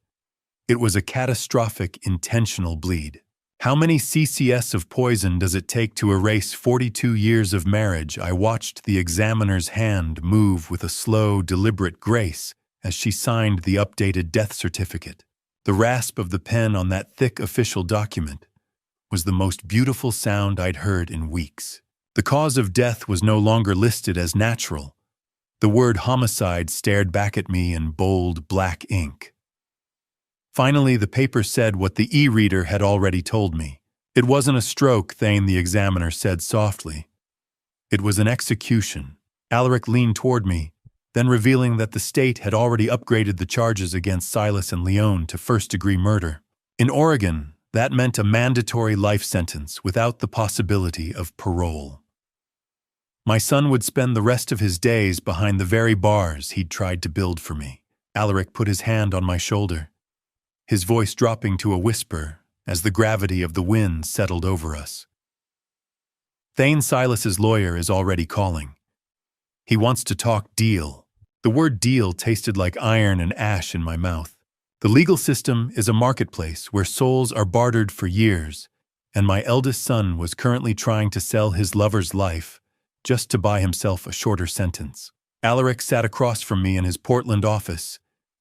It was a catastrophic, intentional bleed. How many CCS of poison does it take to erase 42 years of marriage? I watched the examiner's hand move with a slow, deliberate grace as she signed the updated death certificate. The rasp of the pen on that thick official document was the most beautiful sound I'd heard in weeks. The cause of death was no longer listed as natural. The word homicide stared back at me in bold black ink. Finally, the paper said what the e-reader had already told me. It wasn't a stroke, Thane, the examiner said softly. It was an execution. Alaric leaned toward me, then revealing that the state had already upgraded the charges against Silas and Leone to first-degree murder. In Oregon, that meant a mandatory life sentence without the possibility of parole. My son would spend the rest of his days behind the very bars he'd tried to build for me. Alaric put his hand on my shoulder, his voice dropping to a whisper as the gravity of the wind settled over us. Thane, Silas's lawyer, is already calling. He wants to talk deal. The word deal tasted like iron and ash in my mouth. The legal system is a marketplace where souls are bartered for years, and my eldest son was currently trying to sell his lover's life just to buy himself a shorter sentence. Alaric sat across from me in his Portland office,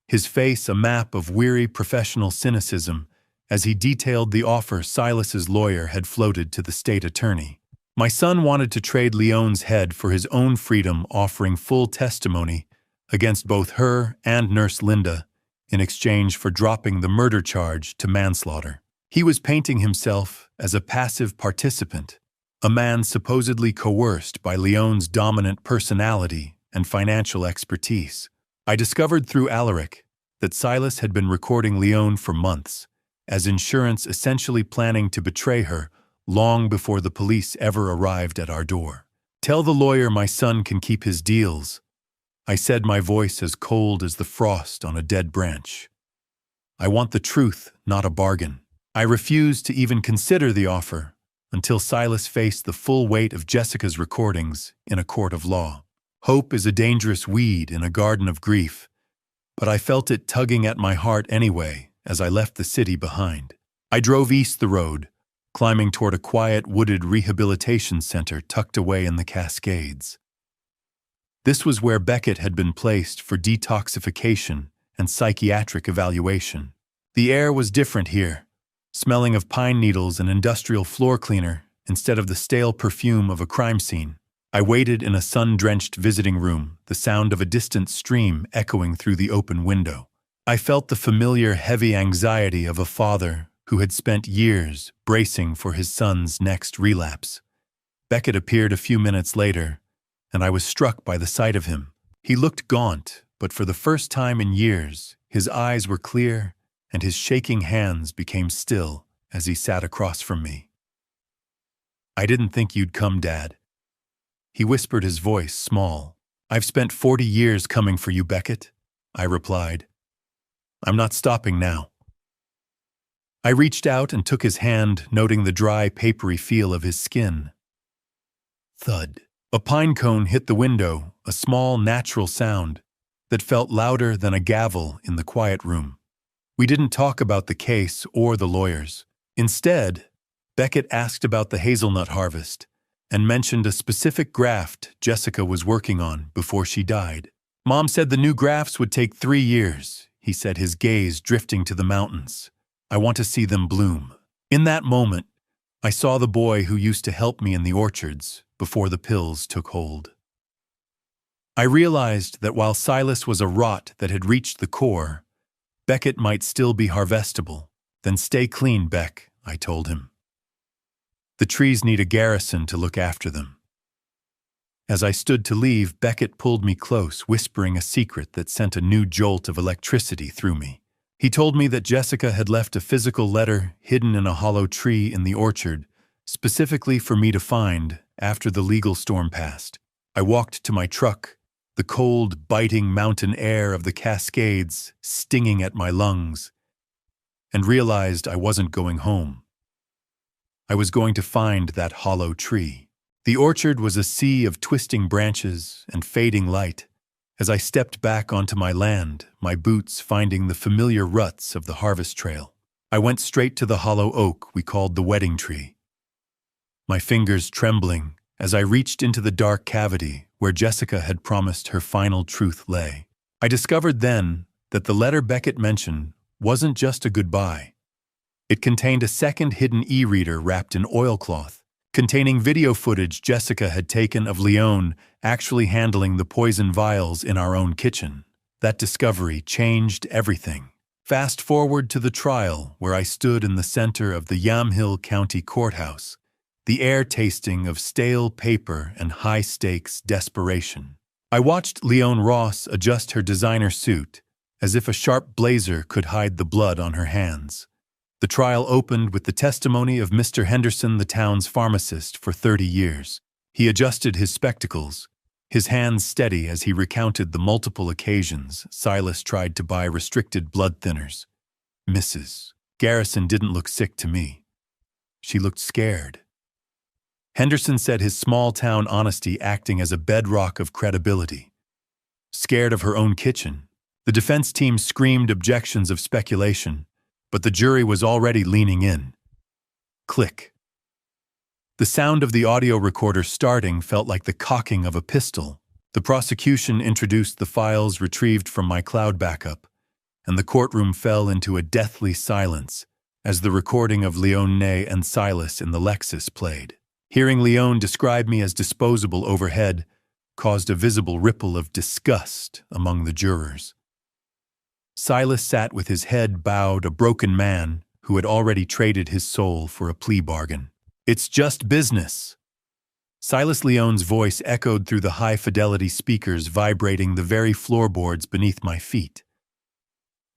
his face a map of weary professional cynicism as he detailed the offer Silas's lawyer had floated to the state attorney. My son wanted to trade Leone's head for his own freedom, offering full testimony against both her and Nurse Linda in exchange for dropping the murder charge to manslaughter. He was painting himself as a passive participant, a man supposedly coerced by Leone's dominant personality and financial expertise. I discovered through Alaric that Silas had been recording Leone for months, as insurance essentially planning to betray her long before the police ever arrived at our door. "Tell the lawyer my son can keep his deals," I said, my voice as cold as the frost on a dead branch. "I want the truth, not a bargain." I refused to even consider the offer until Silas faced the full weight of Jessica's recordings in a court of law. Hope is a dangerous weed in a garden of grief, but I felt it tugging at my heart anyway as I left the city behind. I drove east the road, climbing toward a quiet, wooded rehabilitation center tucked away in the Cascades. This was where Beckett had been placed for detoxification and psychiatric evaluation. The air was different here, smelling of pine needles and industrial floor cleaner instead of the stale perfume of a crime scene. I waited in a sun-drenched visiting room, the sound of a distant stream echoing through the open window. I felt the familiar, heavy anxiety of a father who had spent years bracing for his son's next relapse. Beckett appeared a few minutes later, and I was struck by the sight of him. He looked gaunt, but for the first time in years, his eyes were clear and his shaking hands became still as he sat across from me. "I didn't think you'd come, Dad." He whispered, his voice small. "I've spent 40 years coming for you, Beckett," I replied. "I'm not stopping now." I reached out and took his hand, noting the dry, papery feel of his skin. Thud. A pine cone hit the window, a small, natural sound, that felt louder than a gavel in the quiet room. We didn't talk about the case or the lawyers. Instead, Beckett asked about the hazelnut harvest and mentioned a specific graft Jessica was working on before she died. Mom said the new grafts would take 3 years, he said, his gaze drifting to the mountains. I want to see them bloom. In that moment, I saw the boy who used to help me in the orchards before the pills took hold. I realized that while Silas was a rot that had reached the core, Beckett might still be harvestable. Then stay clean, Beck, I told him. The trees need a garrison to look after them. As I stood to leave, Beckett pulled me close, whispering a secret that sent a new jolt of electricity through me. He told me that Jessica had left a physical letter hidden in a hollow tree in the orchard, specifically for me to find after the legal storm passed. I walked to my truck, the cold, biting mountain air of the Cascades stinging at my lungs, and realized I wasn't going home. I was going to find that hollow tree. The orchard was a sea of twisting branches and fading light. As I stepped back onto my land, my boots finding the familiar ruts of the harvest trail, I went straight to the hollow oak we called the wedding tree. My fingers trembling as I reached into the dark cavity where Jessica had promised her final truth lay. I discovered then that the letter Beckett mentioned wasn't just a goodbye. It contained a second hidden e-reader wrapped in oilcloth, containing video footage Jessica had taken of Leon actually handling the poison vials in our own kitchen. That discovery changed everything. Fast forward to the trial where I stood in the center of the Yamhill County Courthouse, the air tasting of stale paper and high-stakes desperation. I watched Leon Ross adjust her designer suit, as if a sharp blazer could hide the blood on her hands. The trial opened with the testimony of Mr. Henderson, the town's pharmacist for 30 years. He adjusted his spectacles, his hands steady as he recounted the multiple occasions Silas tried to buy restricted blood thinners. Mrs. Garrison didn't look sick to me. She looked scared. Henderson said his small-town honesty acting as a bedrock of credibility. Scared of her own kitchen, the defense team screamed objections of speculation, but the jury was already leaning in. Click. The sound of the audio recorder starting felt like the cocking of a pistol. The prosecution introduced the files retrieved from my cloud backup, and the courtroom fell into a deathly silence as the recording of Leon and Silas in the Lexus played. Hearing Leon describe me as disposable overhead caused a visible ripple of disgust among the jurors. Silas sat with his head bowed, a broken man who had already traded his soul for a plea bargain. It's just business. Silas Leon's voice echoed through the high-fidelity speakers vibrating the very floorboards beneath my feet.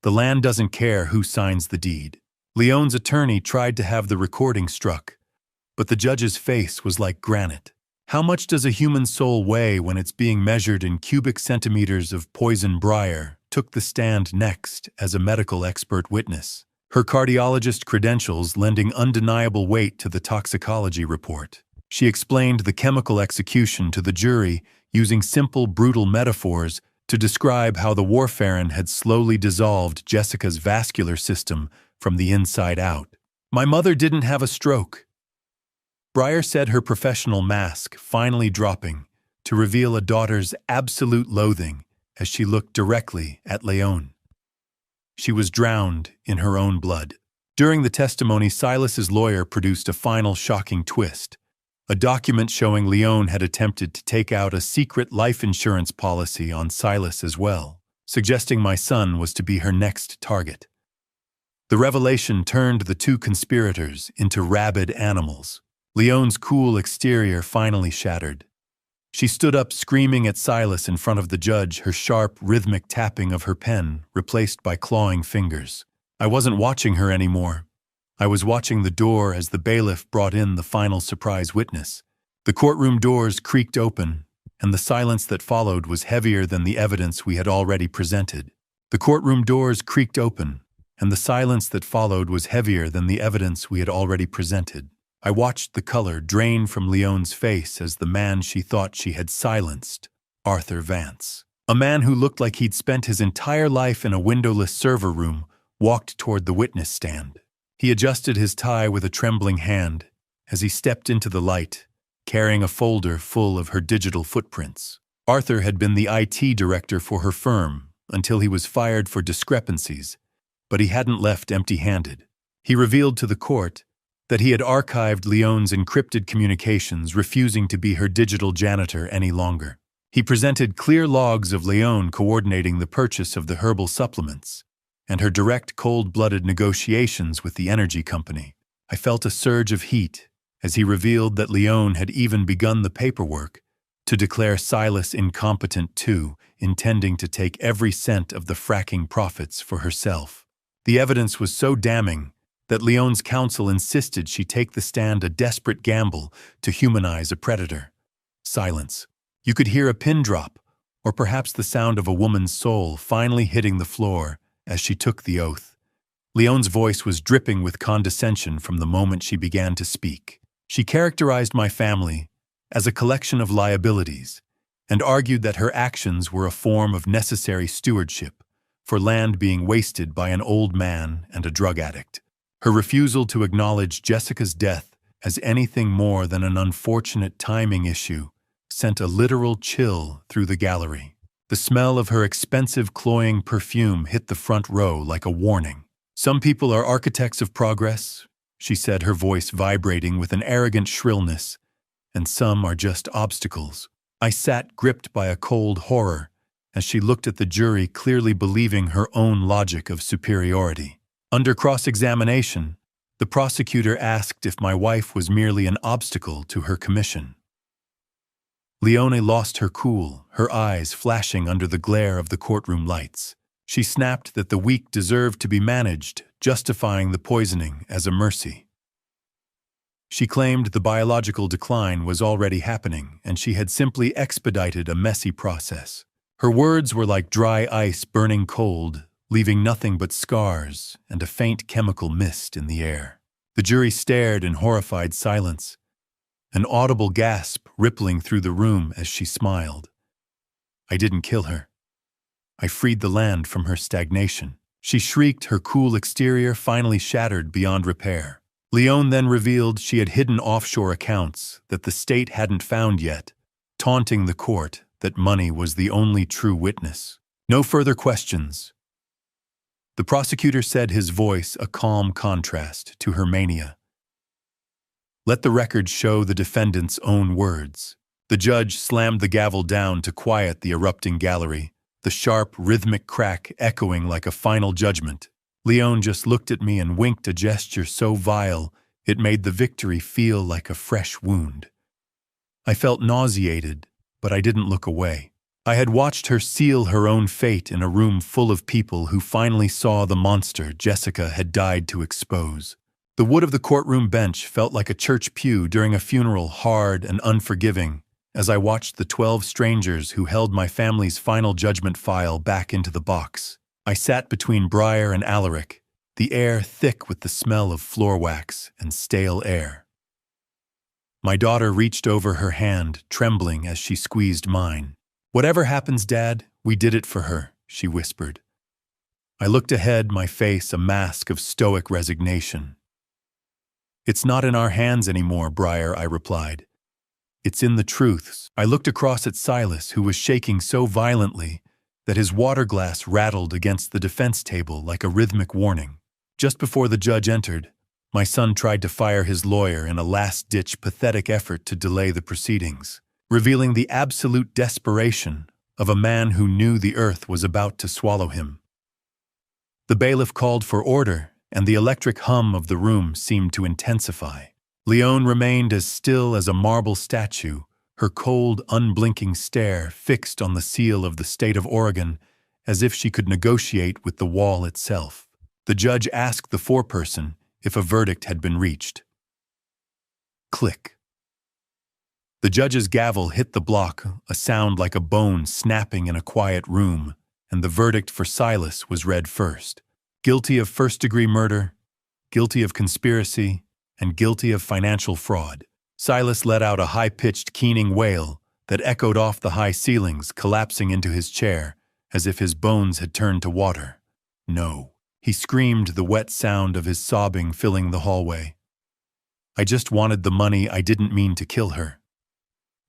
The land doesn't care who signs the deed. Leon's attorney tried to have the recording struck, but the judge's face was like granite. How much does a human soul weigh when it's being measured in cubic centimeters of poison briar? Took the stand next as a medical expert witness, her cardiologist credentials lending undeniable weight to the toxicology report. She explained the chemical execution to the jury using simple, brutal metaphors to describe how the warfarin had slowly dissolved Jessica's vascular system from the inside out. My mother didn't have a stroke. Breyer said, her professional mask finally dropping to reveal a daughter's absolute loathing as she looked directly at Leon. She was drowned in her own blood. During the testimony, Silas's lawyer produced a final shocking twist, a document showing Leon had attempted to take out a secret life insurance policy on Silas as well, suggesting my son was to be her next target. The revelation turned the two conspirators into rabid animals. Leon's cool exterior finally shattered. She stood up screaming at Silas in front of the judge, her sharp, rhythmic tapping of her pen replaced by clawing fingers. I wasn't watching her anymore. I was watching the door as the bailiff brought in the final surprise witness. The courtroom doors creaked open, and the silence that followed was heavier than the evidence we had already presented. The courtroom doors creaked open, and the silence that followed was heavier than the evidence we had already presented. I watched the color drain from Leon's face as the man she thought she had silenced, Arthur Vance, A man who looked like he'd spent his entire life in a windowless server room walked toward the witness stand. He adjusted his tie with a trembling hand as he stepped into the light, carrying a folder full of her digital footprints. Arthur had been the IT director for her firm until he was fired for discrepancies, but he hadn't left empty-handed. He revealed to the court that he had archived Leone's encrypted communications, refusing to be her digital janitor any longer. He presented clear logs of Leone coordinating the purchase of the herbal supplements and her direct cold-blooded negotiations with the energy company. I felt a surge of heat as he revealed that Leone had even begun the paperwork to declare Silas incompetent too, intending to take every cent of the fracking profits for herself. The evidence was so damning that Leone's counsel insisted she take the stand, a desperate gamble to humanize a predator. Silence. You could hear a pin drop, or perhaps the sound of a woman's soul finally hitting the floor as she took the oath. Leone's voice was dripping with condescension from the moment she began to speak. She characterized my family as a collection of liabilities and argued that her actions were a form of necessary stewardship for land being wasted by an old man and a drug addict. Her refusal to acknowledge Jessica's death as anything more than an unfortunate timing issue sent a literal chill through the gallery. The smell of her expensive, cloying perfume hit the front row like a warning. "Some people are architects of progress," she said, her voice vibrating with an arrogant shrillness, "and some are just obstacles." I sat gripped by a cold horror as she looked at the jury, clearly believing her own logic of superiority. Under cross-examination, the prosecutor asked if my wife was merely an obstacle to her commission. Leone lost her cool, her eyes flashing under the glare of the courtroom lights. She snapped that the weak deserved to be managed, justifying the poisoning as a mercy. She claimed the biological decline was already happening, and she had simply expedited a messy process. Her words were like dry ice burning cold, leaving nothing but scars and a faint chemical mist in the air. The jury stared in horrified silence, an audible gasp rippling through the room as she smiled. "I didn't kill her. I freed the land from her stagnation," she shrieked, her cool exterior finally shattered beyond repair. Leone then revealed she had hidden offshore accounts that the state hadn't found yet, taunting the court that money was the only true witness. No further questions. The prosecutor said, his voice a calm contrast to her mania. "Let the record show the defendant's own words." The judge slammed the gavel down to quiet the erupting gallery, the sharp, rhythmic crack echoing like a final judgment. Leone just looked at me and winked, a gesture so vile it made the victory feel like a fresh wound. I felt nauseated, but I didn't look away. I had watched her seal her own fate in a room full of people who finally saw the monster Jessica had died to expose. The wood of the courtroom bench felt like a church pew during a funeral, hard and unforgiving, as I watched the 12 strangers who held my family's final judgment file back into the box. I sat between Briar and Alaric, the air thick with the smell of floor wax and stale air. My daughter reached over her hand, trembling as she squeezed mine. "Whatever happens, Dad, we did it for her," she whispered. I looked ahead, my face a mask of stoic resignation. "It's not in our hands anymore, Briar," I replied. "It's in the truths." I looked across at Silas, who was shaking so violently that his water glass rattled against the defense table like a rhythmic warning. Just before the judge entered, my son tried to fire his lawyer in a last-ditch, pathetic effort to delay the proceedings, revealing the absolute desperation of a man who knew the earth was about to swallow him. The bailiff called for order, and the electric hum of the room seemed to intensify. Leone remained as still as a marble statue, her cold, unblinking stare fixed on the seal of the state of Oregon, as if she could negotiate with the wall itself. The judge asked the foreperson if a verdict had been reached. Click. The judge's gavel hit the block, a sound like a bone snapping in a quiet room, and the verdict for Silas was read first. Guilty of first-degree murder, guilty of conspiracy, and guilty of financial fraud. Silas let out a high-pitched, keening wail that echoed off the high ceilings, collapsing into his chair as if his bones had turned to water. "No," he screamed, the wet sound of his sobbing filling the hallway. "I just wanted the money. I didn't mean to kill her."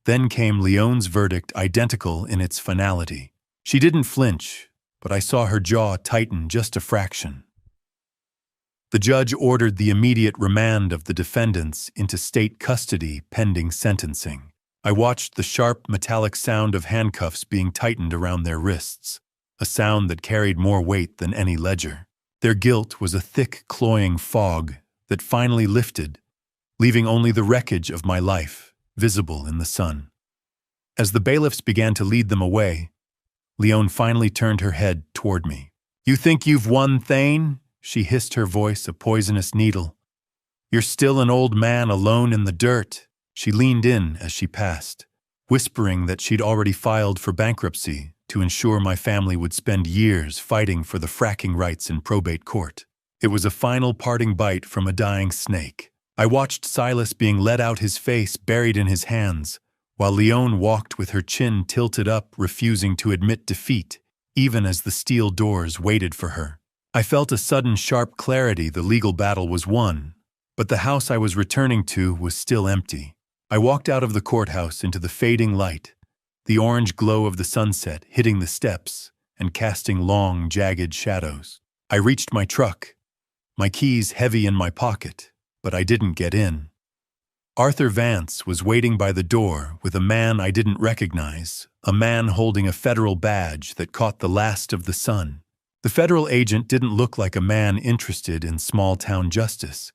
Then came Leone's verdict, identical in its finality. She didn't flinch, but I saw her jaw tighten just a fraction. The judge ordered the immediate remand of the defendants into state custody pending sentencing. I watched the sharp, metallic sound of handcuffs being tightened around their wrists, a sound that carried more weight than any ledger. Their guilt was a thick, cloying fog that finally lifted, leaving only the wreckage of my life visible in the sun. As the bailiffs began to lead them away, Leone finally turned her head toward me. "You think you've won, Thane?" She hissed, her voice a poisonous needle. "You're still an old man alone in the dirt." She leaned in as she passed, whispering that she'd already filed for bankruptcy to ensure my family would spend years fighting for the fracking rights in probate court. It was a final parting bite from a dying snake. I watched Silas being let out, his face buried in his hands, while Leone walked with her chin tilted up, refusing to admit defeat, even as the steel doors waited for her. I felt a sudden sharp clarity. The legal battle was won, but the house I was returning to was still empty. I walked out of the courthouse into the fading light, the orange glow of the sunset hitting the steps and casting long, jagged shadows. I reached my truck, my keys heavy in my pocket, but I didn't get in. Arthur Vance was waiting by the door with a man I didn't recognize, a man holding a federal badge that caught the last of the sun. The federal agent didn't look like a man interested in small-town justice.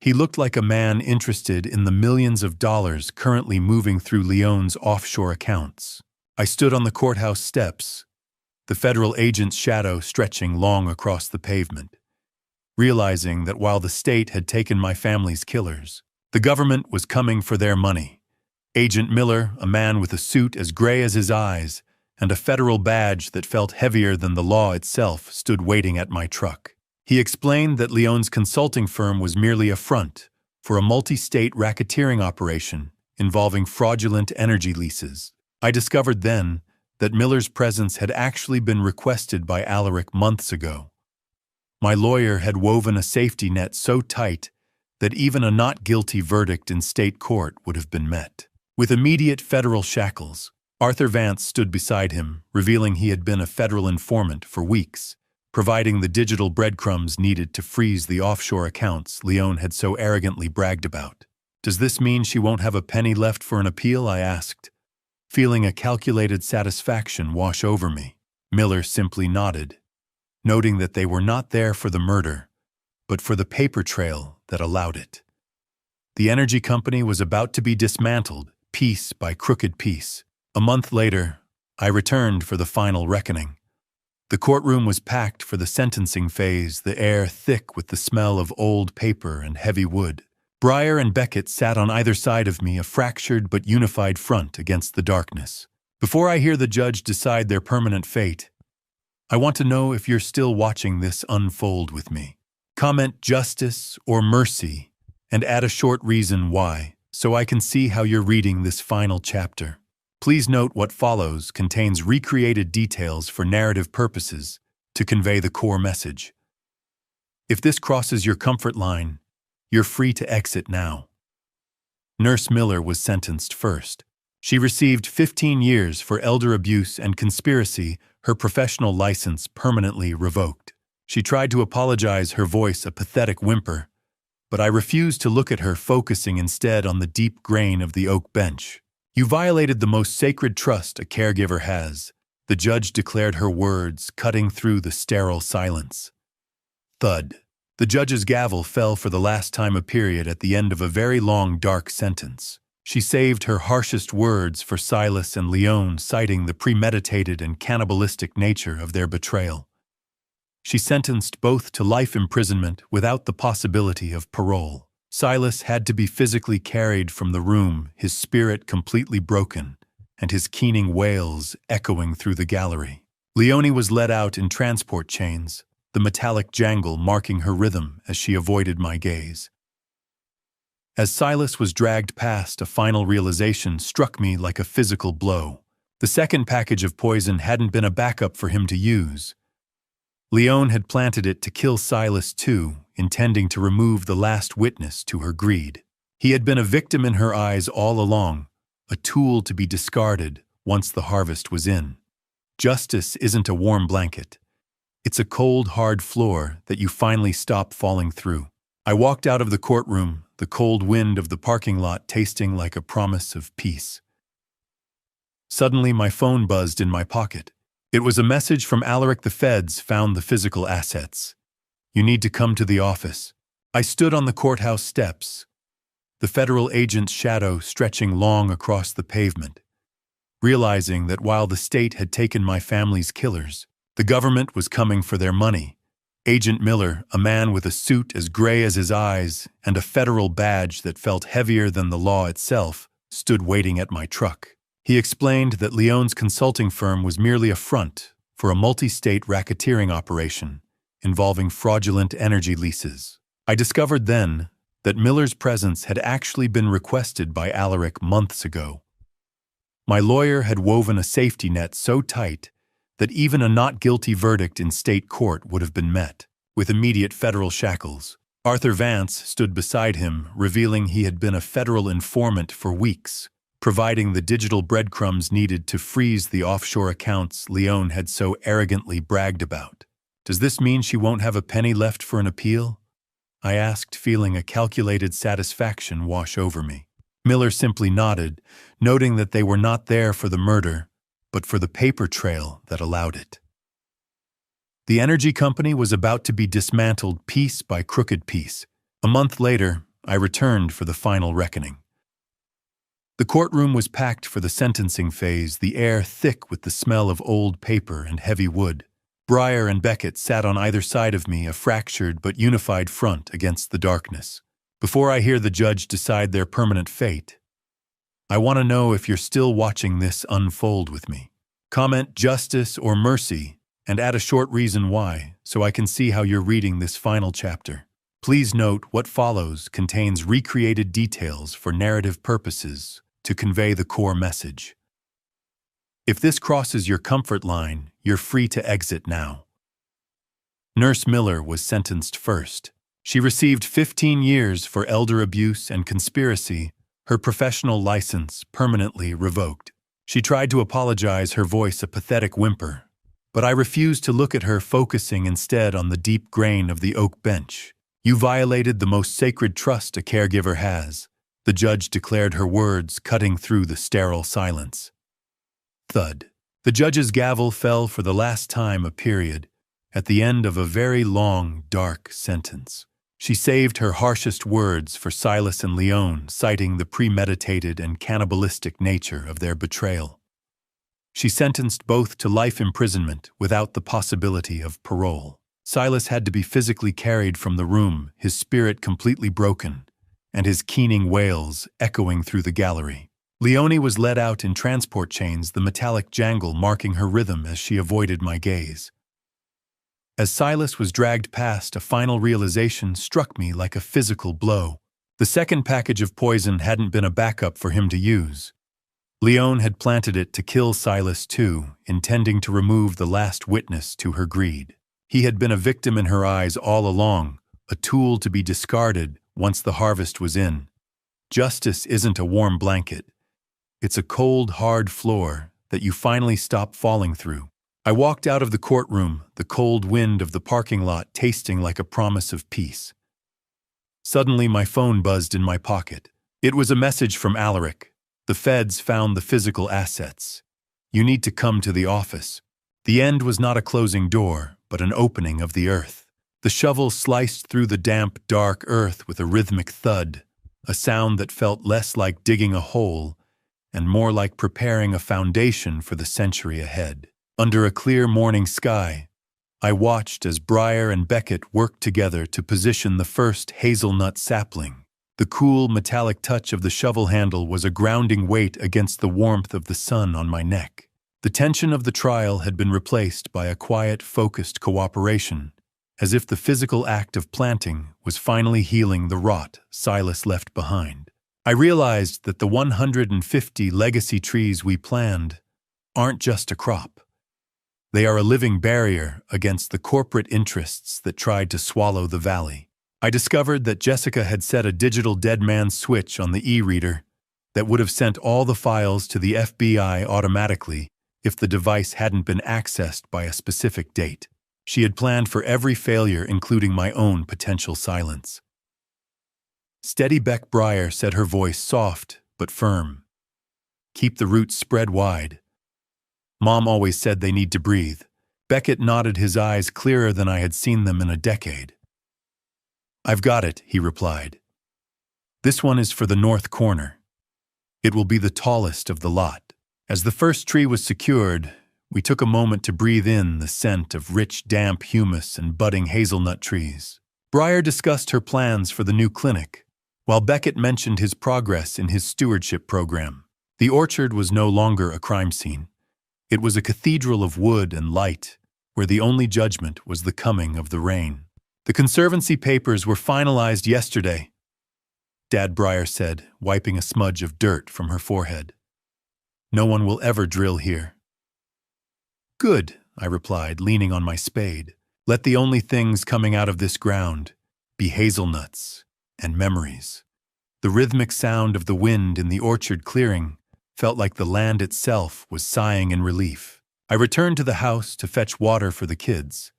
He looked like a man interested in the millions of dollars currently moving through Leone's offshore accounts. I stood on the courthouse steps, the federal agent's shadow stretching long across the pavement, realizing that while the state had taken my family's killers, the government was coming for their money. Agent Miller, a man with a suit as gray as his eyes and a federal badge that felt heavier than the law itself, stood waiting at my truck. He explained that Leone's consulting firm was merely a front for a multi-state racketeering operation involving fraudulent energy leases. I discovered then that Miller's presence had actually been requested by Alaric months ago. My lawyer had woven a safety net so tight that even a not guilty verdict in state court would have been met. With immediate federal shackles, Arthur Vance stood beside him, revealing he had been a federal informant for weeks, providing the digital breadcrumbs needed to freeze the offshore accounts Leone had so arrogantly bragged about. "Does this mean she won't have a penny left for an appeal?" I asked, feeling a calculated satisfaction wash over me. Miller simply nodded, noting that they were not there for the murder, but for the paper trail that allowed it. The energy company was about to be dismantled, piece by crooked piece. A month later, I returned for the final reckoning. The courtroom was packed for the sentencing phase, the air thick with the smell of old paper and heavy wood. Breyer and Beckett sat on either side of me, a fractured but unified front against the darkness. Before I hear the judge decide their permanent fate, I want to know if you're still watching this unfold with me. Comment justice or mercy and add a short reason why, so I can see how you're reading this final chapter. Please note what follows contains recreated details for narrative purposes to convey the core message. If this crosses your comfort line, you're free to exit now. Nurse Miller was sentenced first. She received 15 years for elder abuse and conspiracy, her professional license permanently revoked. She tried to apologize, her voice a pathetic whimper, but I refused to look at her, focusing instead on the deep grain of the oak bench. "You violated the most sacred trust a caregiver has," the judge declared, her words cutting through the sterile silence. Thud. The judge's gavel fell for the last time, a period at the end of a very long, dark sentence. She saved her harshest words for Silas and Leone, citing the premeditated and cannibalistic nature of their betrayal. She sentenced both to life imprisonment without the possibility of parole. Silas had to be physically carried from the room, his spirit completely broken, and his keening wails echoing through the gallery. Leone was led out in transport chains, the metallic jangle marking her rhythm as she avoided my gaze. As Silas was dragged past, a final realization struck me like a physical blow. The second package of poison hadn't been a backup for him to use. Leone had planted it to kill Silas too, intending to remove the last witness to her greed. He had been a victim in her eyes all along, a tool to be discarded once the harvest was in. Justice isn't a warm blanket. It's a cold, hard floor that you finally stop falling through. I walked out of the courtroom, the cold wind of the parking lot tasting like a promise of peace. Suddenly, my phone buzzed in my pocket. It was a message from Alaric. The feds found the physical assets. You need to come to the office. I stood on the courthouse steps, the federal agent's shadow stretching long across the pavement, realizing that while the state had taken my family's killers, the government was coming for their money. Agent Miller, a man with a suit as gray as his eyes and a federal badge that felt heavier than the law itself, stood waiting at my truck. He explained that Leone's consulting firm was merely a front for a multi-state racketeering operation involving fraudulent energy leases. I discovered then that Miller's presence had actually been requested by Alaric months ago. My lawyer had woven a safety net so tight that even a not guilty verdict in state court would have been met with immediate federal shackles. Arthur Vance stood beside him, revealing he had been a federal informant for weeks, providing the digital breadcrumbs needed to freeze the offshore accounts Leone had so arrogantly bragged about. Does this mean she won't have a penny left for an appeal? I asked, feeling a calculated satisfaction wash over me. Miller simply nodded, noting that they were not there for the murder, but for the paper trail that allowed it. The energy company was about to be dismantled piece by crooked piece. A month later, I returned for the final reckoning. The courtroom was packed for the sentencing phase, the air thick with the smell of old paper and heavy wood. Breyer and Beckett sat on either side of me, a fractured but unified front against the darkness. Before I hear the judge decide their permanent fate, I want to know if you're still watching this unfold with me. Comment justice or mercy and add a short reason why, so I can see how you're reading this final chapter. Please note what follows contains recreated details for narrative purposes to convey the core message. If this crosses your comfort line, you're free to exit now. Nurse Miller was sentenced first. She received 15 years for elder abuse and conspiracy, her professional license permanently revoked. She tried to apologize, her voice a pathetic whimper, but I refused to look at her, focusing instead on the deep grain of the oak bench. You violated the most sacred trust a caregiver has, the judge declared, her words cutting through the sterile silence. Thud. The judge's gavel fell for the last time, a period, at the end of a very long, dark sentence. She saved her harshest words for Silas and Leone, citing the premeditated and cannibalistic nature of their betrayal. She sentenced both to life imprisonment without the possibility of parole. Silas had to be physically carried from the room, his spirit completely broken, and his keening wails echoing through the gallery. Leone was led out in transport chains, the metallic jangle marking her rhythm as she avoided my gaze. As Silas was dragged past, a final realization struck me like a physical blow. The second package of poison hadn't been a backup for him to use. Leone had planted it to kill Silas too, intending to remove the last witness to her greed. He had been a victim in her eyes all along, a tool to be discarded once the harvest was in. Justice isn't a warm blanket. It's a cold, hard floor that you finally stop falling through. I walked out of the courtroom, the cold wind of the parking lot tasting like a promise of peace. Suddenly, my phone buzzed in my pocket. It was a message from Alaric. The feds found the physical assets. You need to come to the office. The end was not a closing door, but an opening of the earth. The shovel sliced through the damp, dark earth with a rhythmic thud, a sound that felt less like digging a hole and more like preparing a foundation for the century ahead. Under a clear morning sky, I watched as Breyer and Beckett worked together to position the first hazelnut sapling. The cool, metallic touch of the shovel handle was a grounding weight against the warmth of the sun on my neck. The tension of the trial had been replaced by a quiet, focused cooperation, as if the physical act of planting was finally healing the rot Silas left behind. I realized that the 150 legacy trees we planned aren't just a crop. They are a living barrier against the corporate interests that tried to swallow the valley. I discovered that Jessica had set a digital dead man switch on the e-reader that would have sent all the files to the FBI automatically if the device hadn't been accessed by a specific date. She had planned for every failure, including my own potential silence. Steady Beck Breyer said, her voice soft but firm. Keep the roots spread wide. Mom always said they need to breathe. Beckett nodded, his eyes clearer than I had seen them in a decade. I've got it, he replied. This one is for the north corner. It will be the tallest of the lot. As the first tree was secured, we took a moment to breathe in the scent of rich, damp humus and budding hazelnut trees. Breyer discussed her plans for the new clinic, while Beckett mentioned his progress in his stewardship program. The orchard was no longer a crime scene. It was a cathedral of wood and light, where the only judgment was the coming of the rain. The conservancy papers were finalized yesterday, Dad Breyer said, wiping a smudge of dirt from her forehead. No one will ever drill here. Good, I replied, leaning on my spade. Let the only things coming out of this ground be hazelnuts and memories. The rhythmic sound of the wind in the orchard clearing felt like the land itself was sighing in relief. I returned to the house to fetch water for the kids,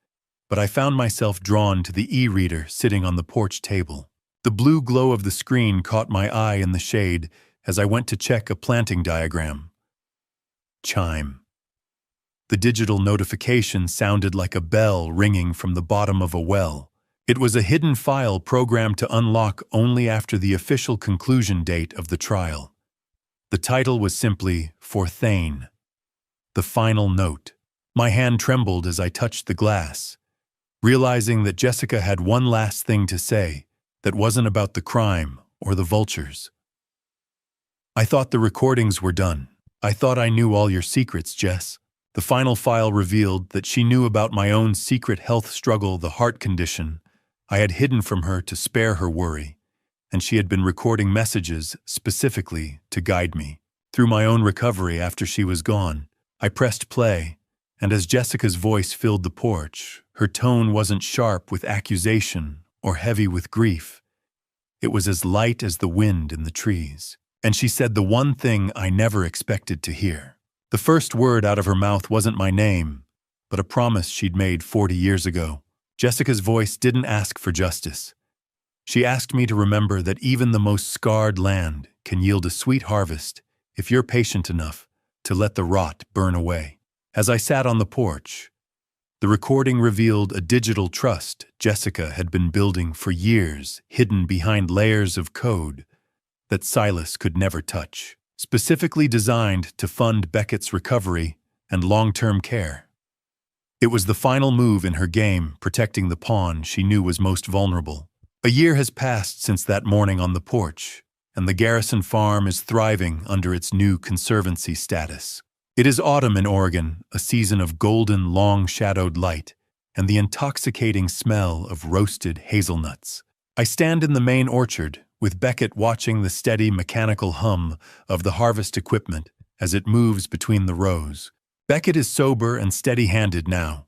but I found myself drawn to the e-reader sitting on the porch table. The blue glow of the screen caught my eye in the shade as I went to check a planting diagram. Chime. The digital notification sounded like a bell ringing from the bottom of a well. It was a hidden file programmed to unlock only after the official conclusion date of the trial. The title was simply For Thane, the final note. My hand trembled as I touched the glass, realizing that Jessica had one last thing to say that wasn't about the crime or the vultures. I thought the recordings were done. I thought I knew all your secrets, Jess. The final file revealed that she knew about my own secret health struggle, the heart condition I had hidden from her to spare her worry, and she had been recording messages specifically to guide me through my own recovery after she was gone. I pressed play, and as Jessica's voice filled the porch, her tone wasn't sharp with accusation or heavy with grief. It was as light as the wind in the trees, and she said the one thing I never expected to hear. The first word out of her mouth wasn't my name, but a promise she'd made 40 years ago. Jessica's voice didn't ask for justice. She asked me to remember that even the most scarred land can yield a sweet harvest if you're patient enough to let the rot burn away. As I sat on the porch, the recording revealed a digital trust Jessica had been building for years, hidden behind layers of code that Silas could never touch, specifically designed to fund Beckett's recovery and long-term care. It was the final move in her game, protecting the pawn she knew was most vulnerable. A year has passed since that morning on the porch, and the Garrison farm is thriving under its new conservancy status. It is autumn in Oregon, a season of golden, long-shadowed light, and the intoxicating smell of roasted hazelnuts. I stand in the main orchard, with Beckett watching the steady mechanical hum of the harvest equipment as it moves between the rows. Beckett is sober and steady-handed now,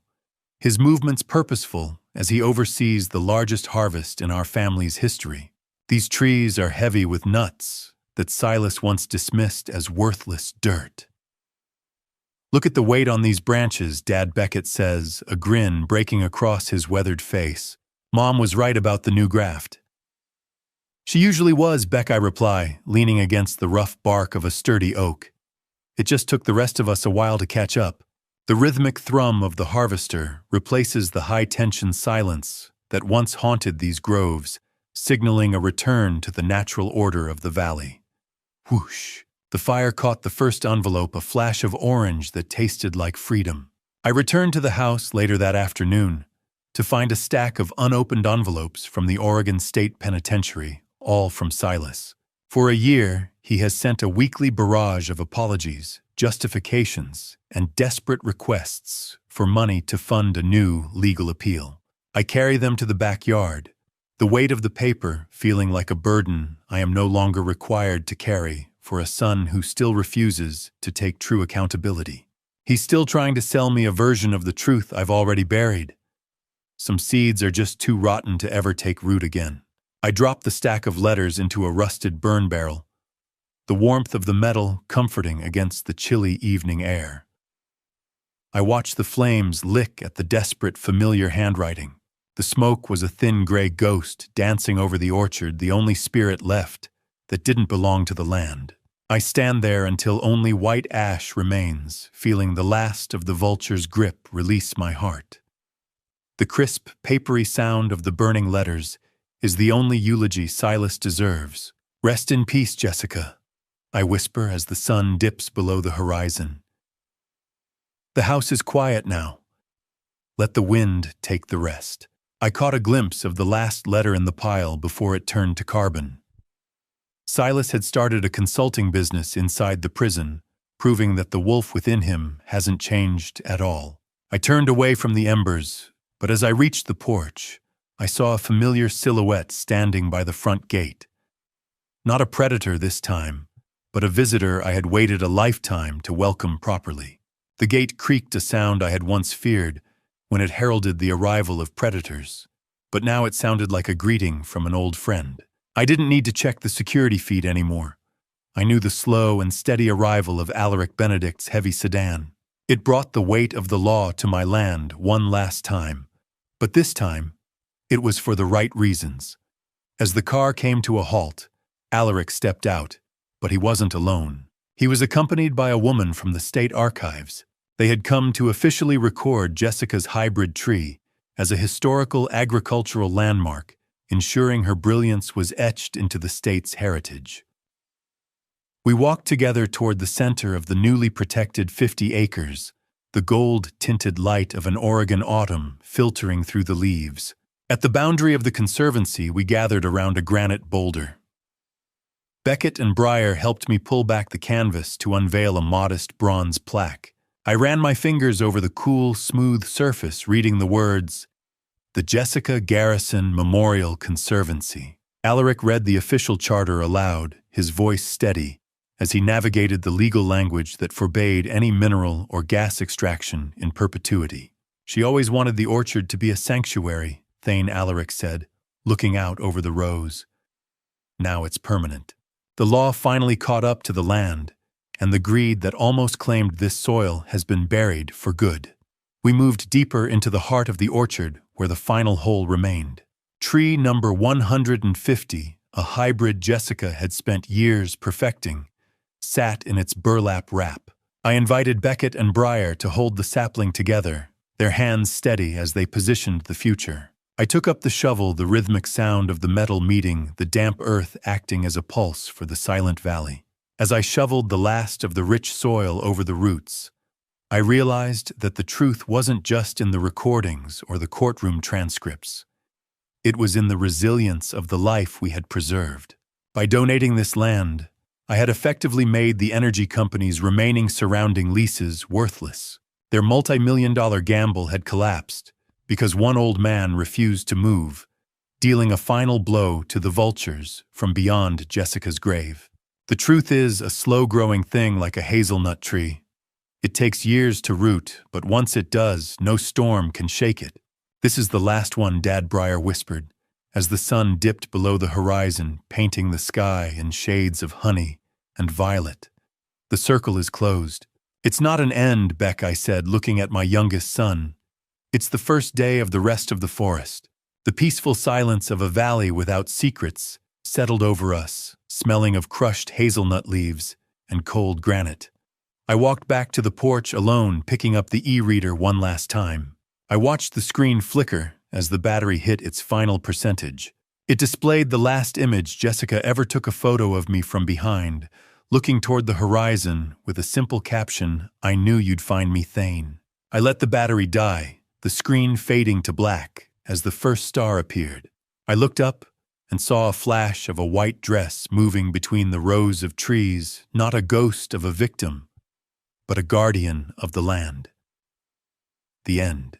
his movements purposeful as he oversees the largest harvest in our family's history. These trees are heavy with nuts that Silas once dismissed as worthless dirt. Look at the weight on these branches, Dad Beckett says, a grin breaking across his weathered face. Mom was right about the new graft. She usually was, Beck, I reply, leaning against the rough bark of a sturdy oak. It just took the rest of us a while to catch up. The rhythmic thrum of the harvester replaces the high-tension silence that once haunted these groves, signaling a return to the natural order of the valley. Whoosh! The fire caught the first envelope, a flash of orange that tasted like freedom. I returned to the house later that afternoon to find a stack of unopened envelopes from the Oregon State Penitentiary, all from Silas. For a year, he has sent a weekly barrage of apologies, justifications, and desperate requests for money to fund a new legal appeal. I carry them to the backyard, the weight of the paper feeling like a burden I am no longer required to carry for a son who still refuses to take true accountability. He's still trying to sell me a version of the truth I've already buried. Some seeds are just too rotten to ever take root again. I drop the stack of letters into a rusted burn barrel, the warmth of the metal comforting against the chilly evening air. I watch the flames lick at the desperate, familiar handwriting. The smoke was a thin gray ghost dancing over the orchard, the only spirit left that didn't belong to the land. I stand there until only white ash remains, feeling the last of the vulture's grip release my heart. The crisp, papery sound of the burning letters is the only eulogy Silas deserves. Rest in peace, Jessica, I whisper as the sun dips below the horizon. The house is quiet now. Let the wind take the rest. I caught a glimpse of the last letter in the pile before it turned to carbon. Silas had started a consulting business inside the prison, proving that the wolf within him hasn't changed at all. I turned away from the embers, but as I reached the porch, I saw a familiar silhouette standing by the front gate. Not a predator this time, but a visitor I had waited a lifetime to welcome properly. The gate creaked, a sound I had once feared when it heralded the arrival of predators, but now it sounded like a greeting from an old friend. I didn't need to check the security feed anymore. I knew the slow and steady arrival of Alaric Benedict's heavy sedan. It brought the weight of the law to my land one last time, but this time, it was for the right reasons. As the car came to a halt, Alaric stepped out, but he wasn't alone. He was accompanied by a woman from the state archives. They had come to officially record Jessica's hybrid tree as a historical agricultural landmark, ensuring her brilliance was etched into the state's heritage. We walked together toward the center of the newly protected 50 acres, the gold-tinted light of an Oregon autumn filtering through the leaves. At the boundary of the conservancy, we gathered around a granite boulder. Beckett and Breyer helped me pull back the canvas to unveil a modest bronze plaque. I ran my fingers over the cool, smooth surface, reading the words, "The Jessica Garrison Memorial Conservancy." Alaric read the official charter aloud, his voice steady, as he navigated the legal language that forbade any mineral or gas extraction in perpetuity. "She always wanted the orchard to be a sanctuary," Thane Alaric said, looking out over the rows. "Now it's permanent." The law finally caught up to the land, and the greed that almost claimed this soil has been buried for good. We moved deeper into the heart of the orchard, where the final hole remained. Tree number 150, a hybrid Jessica had spent years perfecting, sat in its burlap wrap. I invited Beckett and Breyer to hold the sapling together, their hands steady as they positioned the future. I took up the shovel, the rhythmic sound of the metal meeting, the damp earth acting as a pulse for the silent valley. As I shoveled the last of the rich soil over the roots, I realized that the truth wasn't just in the recordings or the courtroom transcripts. It was in the resilience of the life we had preserved. By donating this land, I had effectively made the energy company's remaining surrounding leases worthless. Their multi-million-dollar gamble had collapsed because one old man refused to move, dealing a final blow to the vultures from beyond Jessica's grave. The truth is a slow-growing thing like a hazelnut tree. It takes years to root, but once it does, no storm can shake it. "This is the last one," Dad Breyer whispered, as the sun dipped below the horizon, painting the sky in shades of honey and violet. "The circle is closed." "It's not an end," Beck, I said, looking at my youngest son. "It's the first day of the rest of the forest." The peaceful silence of a valley without secrets settled over us, smelling of crushed hazelnut leaves and cold granite. I walked back to the porch alone, picking up the e-reader one last time. I watched the screen flicker as the battery hit its final percentage. It displayed the last image Jessica ever took, a photo of me from behind, looking toward the horizon with a simple caption, "I knew you'd find me, Thane." I let the battery die, the screen fading to black as the first star appeared. I looked up and saw a flash of a white dress moving between the rows of trees, not a ghost of a victim, but a guardian of the land. The end.